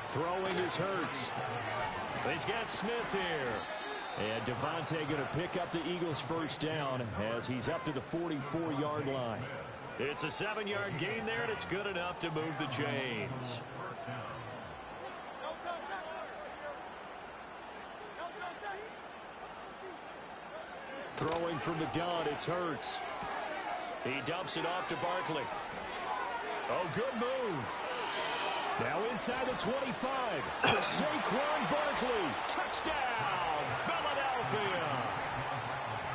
Throwing is Hurts. He's got Smith here. And Devontae going to pick up the Eagles' first down as he's up to the 44-yard line. It's a 7-yard gain there, and it's good enough to move the chains. Throwing from the gun, it's Hurts. He dumps it off to Barkley. Oh, good move. Now inside the 25. Saquon Barkley. Touchdown, Philadelphia.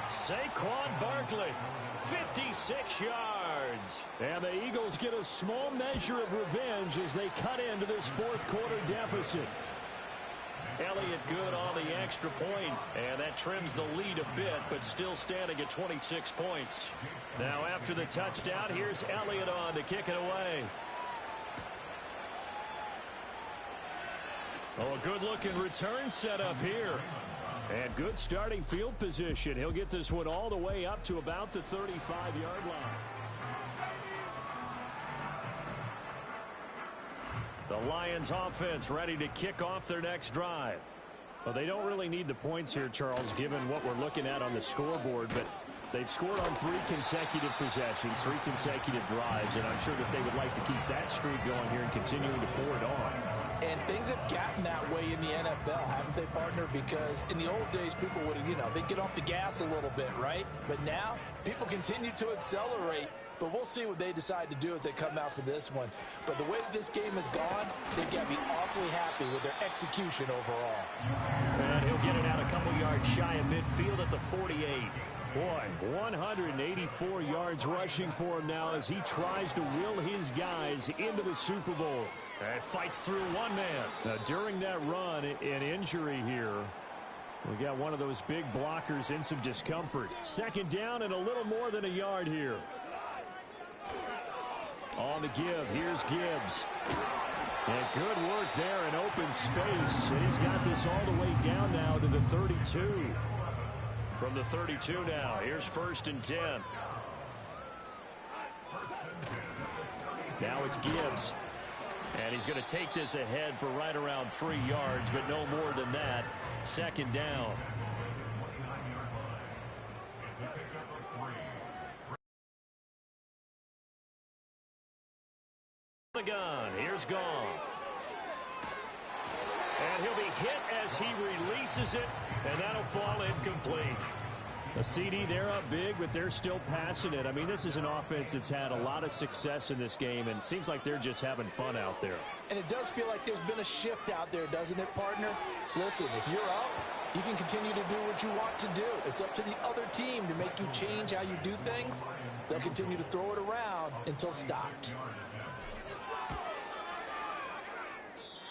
Saquon Barkley, 56 yards. And the Eagles get a small measure of revenge as they cut into this 4th quarter deficit. Elliott good on the extra point, and that trims the lead a bit, but still standing at 26 points. Now after the touchdown, here's Elliott on to kick it away. Oh, a good-looking return set up here. And good starting field position. He'll get this one all the way up to about the 35-yard line. The Lions offense ready to kick off their next drive. Well, they don't really need the points here, Charles, given what we're looking at on the scoreboard, but they've scored on 3 consecutive possessions, 3 consecutive drives, and I'm sure that they would like to keep that streak going here and continuing to pour it on. And things have gotten that way in the NFL, haven't they, partner? Because in the old days, people would, they'd get off the gas a little bit, right? But now, people continue to accelerate. But we'll see what they decide to do as they come out for this one. But the way this game has gone, they've got to be awfully happy with their execution overall. And he'll get it out a couple yards shy of midfield at the 48. Boy, 184 yards rushing for him now as he tries to will his guys into the Super Bowl. And fights through one man. Now, during that run, an injury here. We got one of those big blockers in some discomfort. 2nd down and a little more than a yard here. On the give, here's Gibbs. And good work there in open space. And he's got this all the way down now to the 32. From the 32 now, here's 1st and 10. Now it's Gibbs. And he's going to take this ahead for right around 3 yards, but no more than that. 2nd down. The gun. Here's Goff. And he'll be hit as he releases it, and that'll fall incomplete. A CD, they're up big, but they're still passing it. I mean, this is an offense that's had a lot of success in this game, and it seems like they're just having fun out there. And it does feel like there's been a shift out there, doesn't it, partner? Listen, if you're up, you can continue to do what you want to do. It's up to the other team to make you change how you do things. They'll continue to throw it around until stopped.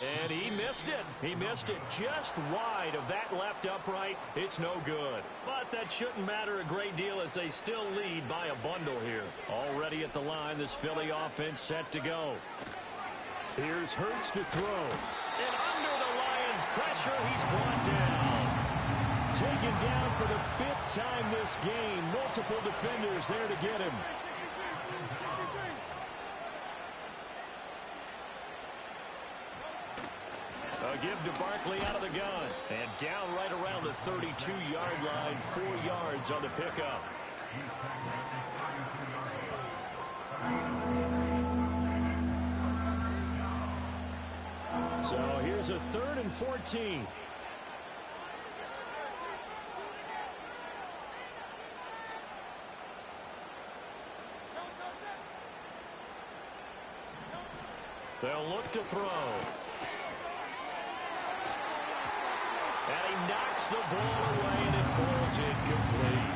And he missed it. He missed it just wide of that left upright. It's no good. But that shouldn't matter a great deal as they still lead by a bundle here. Already at the line, this Philly offense set to go. Here's Hurts to throw. And under the Lions' pressure, he's brought down. Taken down for the 5th time this game. Multiple defenders there to get him. A give to Barkley out of the gun. And down right around the 32-yard line. 4 yards on the pickup. So here's a 3rd and 14. They'll look to throw. And he knocks the ball away, and it falls incomplete.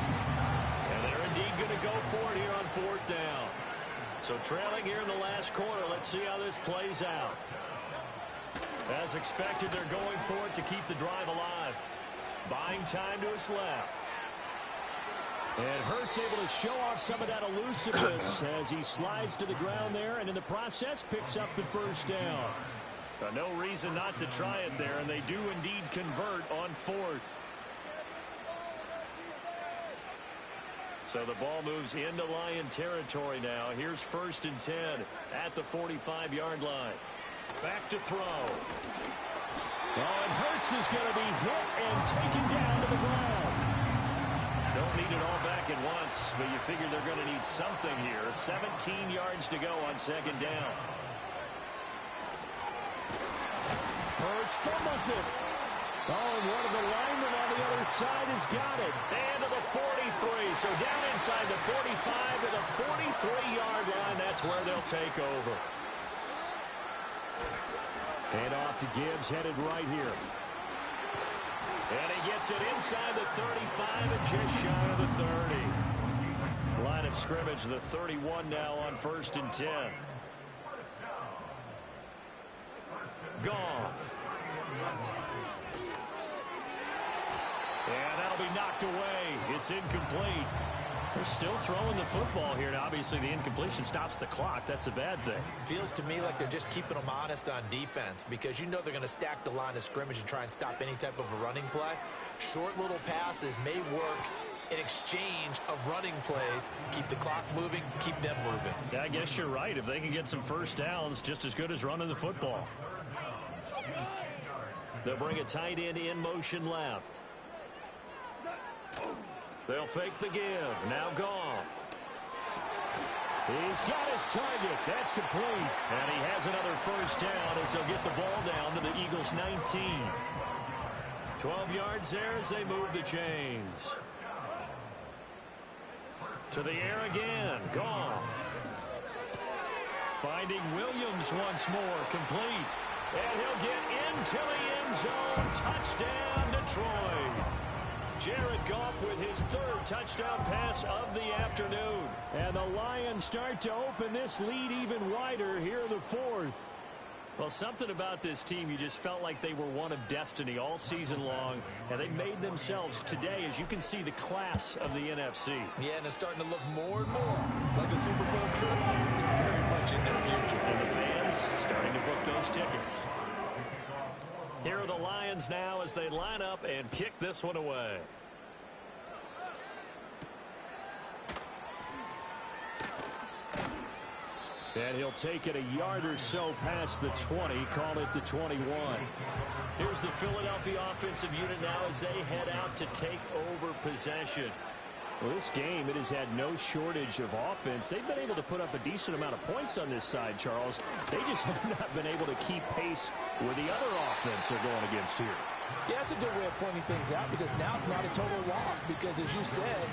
indeed going to go for it here on 4th down. So trailing here in the last quarter. Let's see how this plays out. As expected, they're going for it to keep the drive alive. Buying time to his left. And Hurts able to show off some of that elusiveness as he slides to the ground there, and in the process picks up the first down. No reason not to try it there, and they do indeed convert on 4th. So the ball moves into Lion territory now. Here's 1st and 10 at the 45-yard line. Back to throw. Oh, and Hurts is going to be hit and taken down to the ground. Don't need it all back at once, but you figure they're going to need something here. 17 yards to go on 2nd down. Hurts fumbles it. Oh, and one of the linemen on the other side has got it. And to the 43. So down inside the 45 to the 43-yard line. That's where they'll take over. And off to Gibbs, headed right here. And he gets it inside the 35 and just shy of the 30. Line of scrimmage, the 31 now on 1st and 10. Goff. And that'll be knocked away. It's incomplete. They're still throwing the football here. And obviously, the incompletion stops the clock. That's a bad thing. Feels to me like they're just keeping them honest on defense because you know they're going to stack the line of scrimmage and try and stop any type of a running play. Short little passes may work in exchange of running plays. Keep the clock moving, keep them moving. Yeah, I guess you're right. If they can get some first downs, just as good as running the football. They'll bring a tight end in motion left. They'll fake the give. Now Goff. He's got his target. That's complete. And he has another first down as they'll get the ball down to the Eagles' 19. 12 yards there as they move the chains. To the air again. Goff. Finding Williams once more. Complete. And he'll get into the end zone. Touchdown, Detroit. Jared Goff with his 3rd touchdown pass of the afternoon. And the Lions start to open this lead even wider here in the 4th. Well, something about this team, you just felt like they were one of destiny all season long, and they made themselves today, as you can see, the class of the NFC. Yeah, and it's starting to look more and more like the Super Bowl trip is very much in their future. And the fans starting to book those tickets. Here are the Lions now as they line up and kick this one away. And he'll take it a yard or so past the 20, call it the 21. Here's the Philadelphia offensive unit now as they head out to take over possession. Well, this game, it has had no shortage of offense. They've been able to put up a decent amount of points on this side, Charles. They just have not been able to keep pace with the other offense they're going against here. Yeah, that's a good way of pointing things out because now it's not a total loss because, as you said,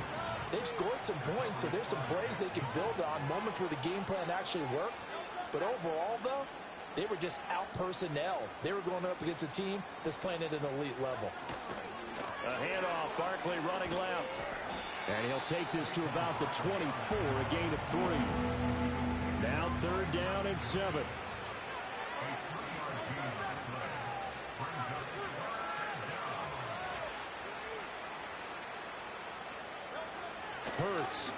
they've scored some points, so there's some plays they can build on, moments where the game plan actually worked. But overall, though, they were just out personnel. They were going up against a team that's playing at an elite level. A handoff, Barkley running left. And he'll take this to about the 24, a gain of 3. Now 3rd down and 7. Hurts.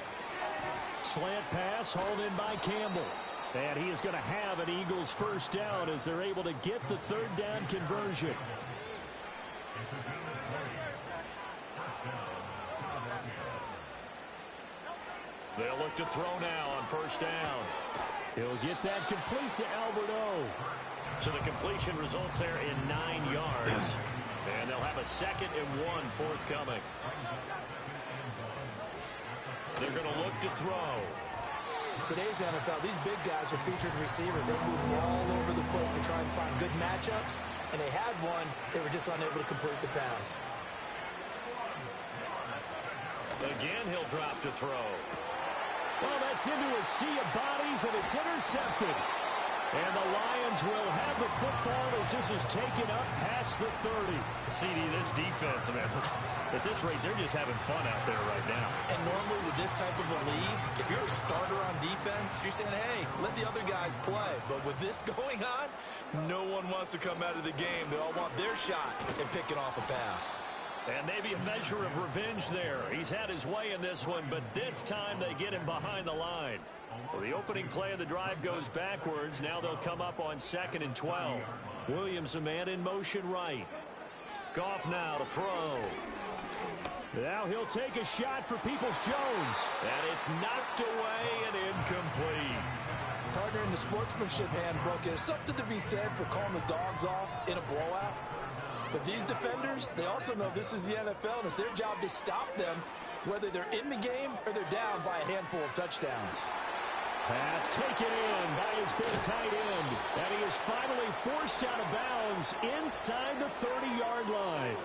Slant pass hauled in by Campbell. And he is going to have an Eagles first down as they're able to get the 3rd down conversion. They'll look to throw now on 1st down. He'll get that complete to Alberto. So the completion results there in 9 yards. And they'll have a 2nd and 1 forthcoming. They're going to look to throw. Today's NFL, these big guys are featured receivers. They move all over the place to try and find good matchups. And they had one. They were just unable to complete the pass. Again, he'll drop to throw. Well, that's into a sea of bodies, and it's intercepted. And the Lions will have the football as this is taken up past the 30. CD, this defense, man, at this rate, they're just having fun out there right now. And normally with this type of a lead, if you're a starter on defense, you're saying, hey, let the other guys play. But with this going on, no one wants to come out of the game. They all want their shot at picking off a pass. And maybe a measure of revenge there. He's had his way in this one, but this time they get him behind the line. So the opening play of the drive goes backwards. Now they'll come up on 2nd and 12. Williams, a man in motion right. Goff now to throw. Now he'll take a shot for Peoples-Jones. And it's knocked away and incomplete. Partner, in the sportsmanship handbook, there's something to be said for calling the dogs off in a blowout. But these defenders, they also know this is the NFL, and it's their job to stop them, whether they're in the game or they're down by a handful of touchdowns. Pass taken in by his big tight end. And he is finally forced out of bounds inside the 30-yard line.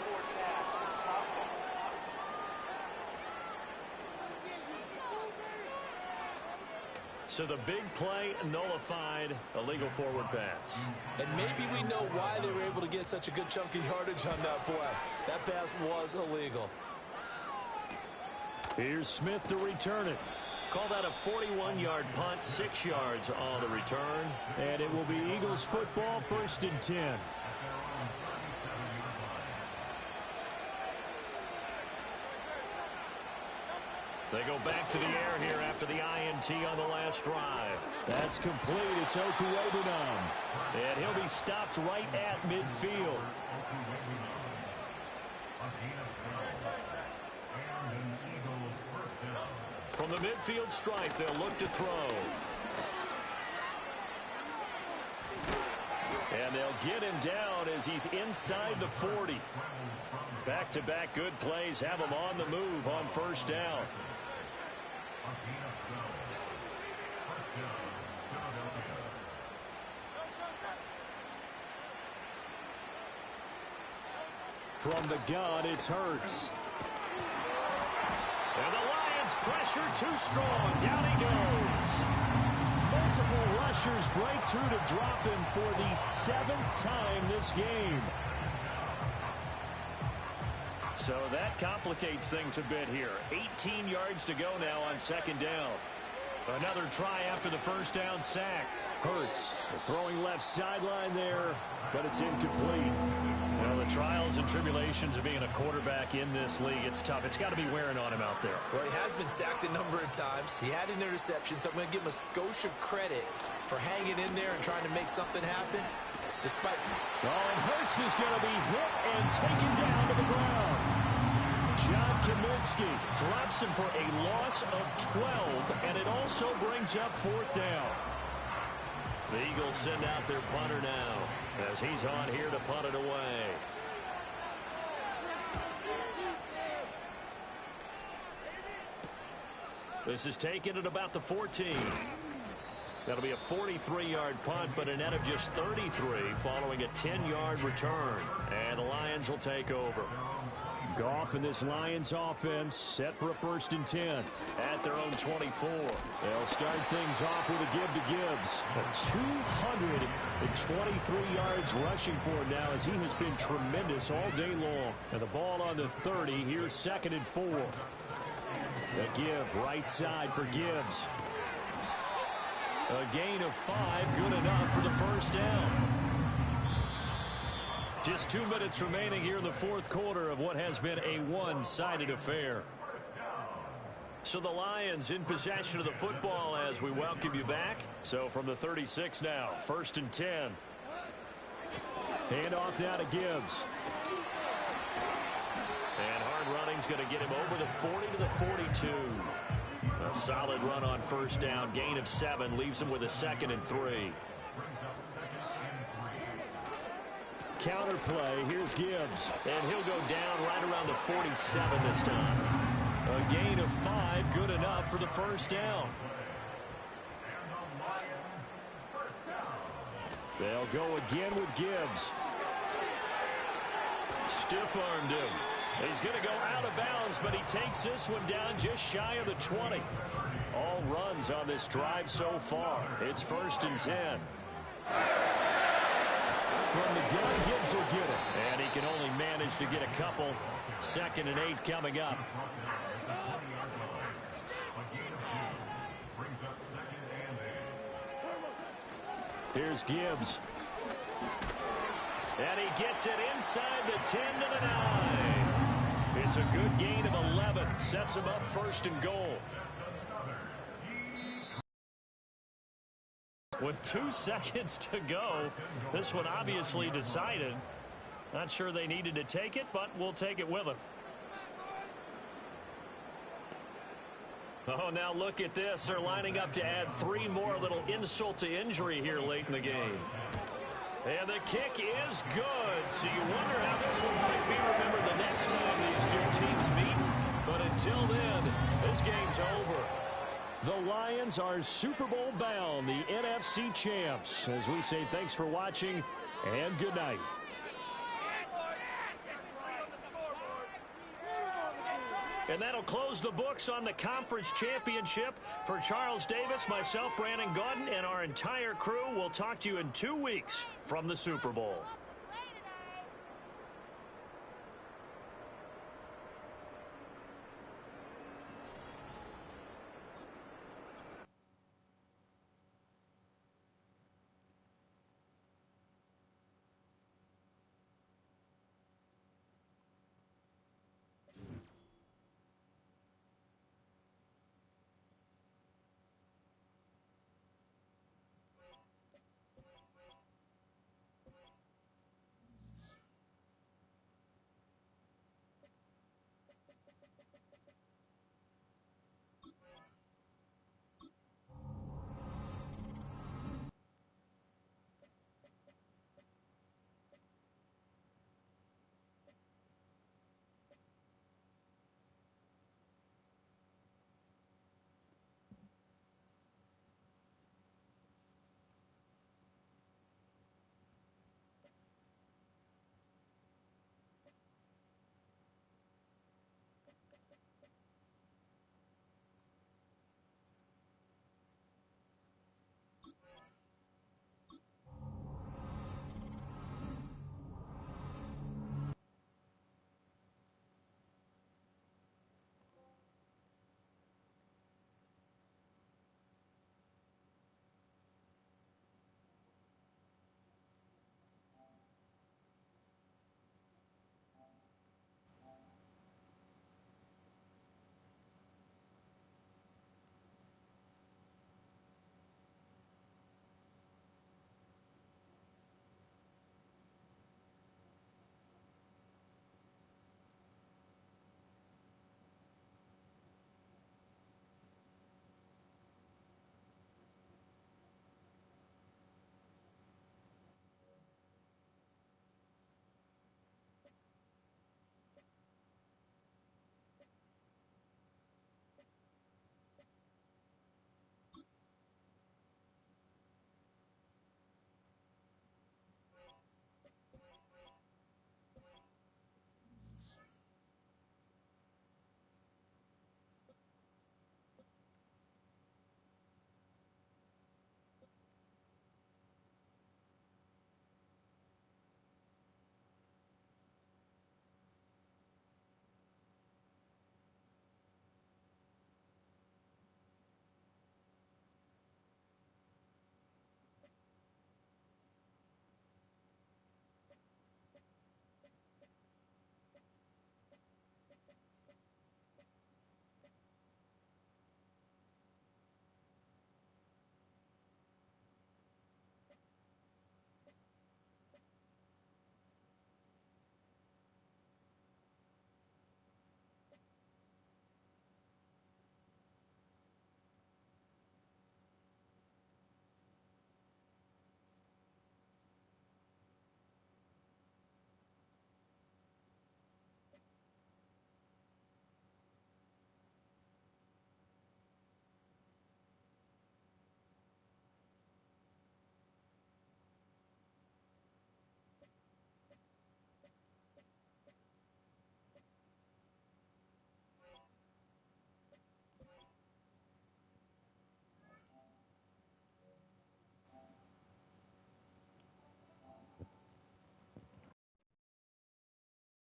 So the big play nullified, illegal forward pass. And maybe we know why they were able to get such a good chunk of yardage on that play. That pass was illegal. Here's Smith to return it. Call that a 41-yard punt, 6 yards on the return. And it will be Eagles football, 1st and 10. They go back to the air here after the INT on the last drive. That's complete. It's Okuebunom. And he'll be stopped right at midfield. From the midfield stripe, they'll look to throw. And they'll get him down as he's inside the 40. Back-to-back good plays have him on the move on 1st down. From the gun, it's Hurts. And the Lions pressure too strong. Down he goes. Multiple rushers break through to drop him for the 7th time this game. So that complicates things a bit here. 18 yards to go now on 2nd down. Another try after the 1st down sack. Hurts throwing left sideline there, but it's incomplete. You know, the trials and tribulations of being a quarterback in this league, it's tough. It's got to be wearing on him out there. Well, he has been sacked a number of times. He had an interception, so I'm going to give him a skosh of credit for hanging in there and trying to make something happen. Despite... Oh, and Hurts is going to be hit and taken down to the ground. John Kaminsky drops him for a loss of 12, and it also brings up 4th down. The Eagles send out their punter now as he's on here to punt it away. This is taken at about the 14. That'll be a 43-yard punt, but a net of just 33 following a 10-yard return. And the Lions will take over. Goff and this Lions offense set for a 1st and 10 at their own 24. They'll start things off with a give to Gibbs. 223 yards rushing for him now as he has been tremendous all day long. And the ball on the 30. Here's 2nd and 4. The give right side for Gibbs. A gain of 5, good enough for the 1st down. Just 2 minutes remaining here in the 4th quarter of what has been a one-sided affair. So the Lions in possession of the football as we welcome you back. So from the 36 now, 1st and 10. Hand off now to Gibbs. And hard running's going to get him over the 40 to the 42. A solid run on 1st down. Gain of 7 leaves him with a 2nd and 3. Counter play. Here's Gibbs. And he'll go down right around the 47 this time. A gain of 5. Good enough for the 1st down. They'll go again with Gibbs. Stiff-armed him. He's going to go out of bounds, but he takes this one down just shy of the 20. All runs on this drive so far. It's 1st and 10. From the gun, Gibbs will get it. And he can only manage to get a couple. 2nd and 8 coming up. Here's Gibbs. And he gets it inside the 10 to the 9. It's a good gain of 11. Sets him up 1st and goal. With 2 seconds to go, this one obviously decided. Not sure they needed to take it, but we'll take it with them. Oh, now look at this. They're lining up to add 3 more, little insult to injury here late in the game. And the kick is good. So you wonder how this one might be remembered the next time these 2 teams meet. But until then, this game's over. The Lions are Super Bowl bound, the NFC champs. As we say, thanks for watching and good night. And that'll close the books on the conference championship. For Charles Davis, myself, Brandon Gaudin, and our entire crew, we'll talk to you in 2 weeks from the Super Bowl.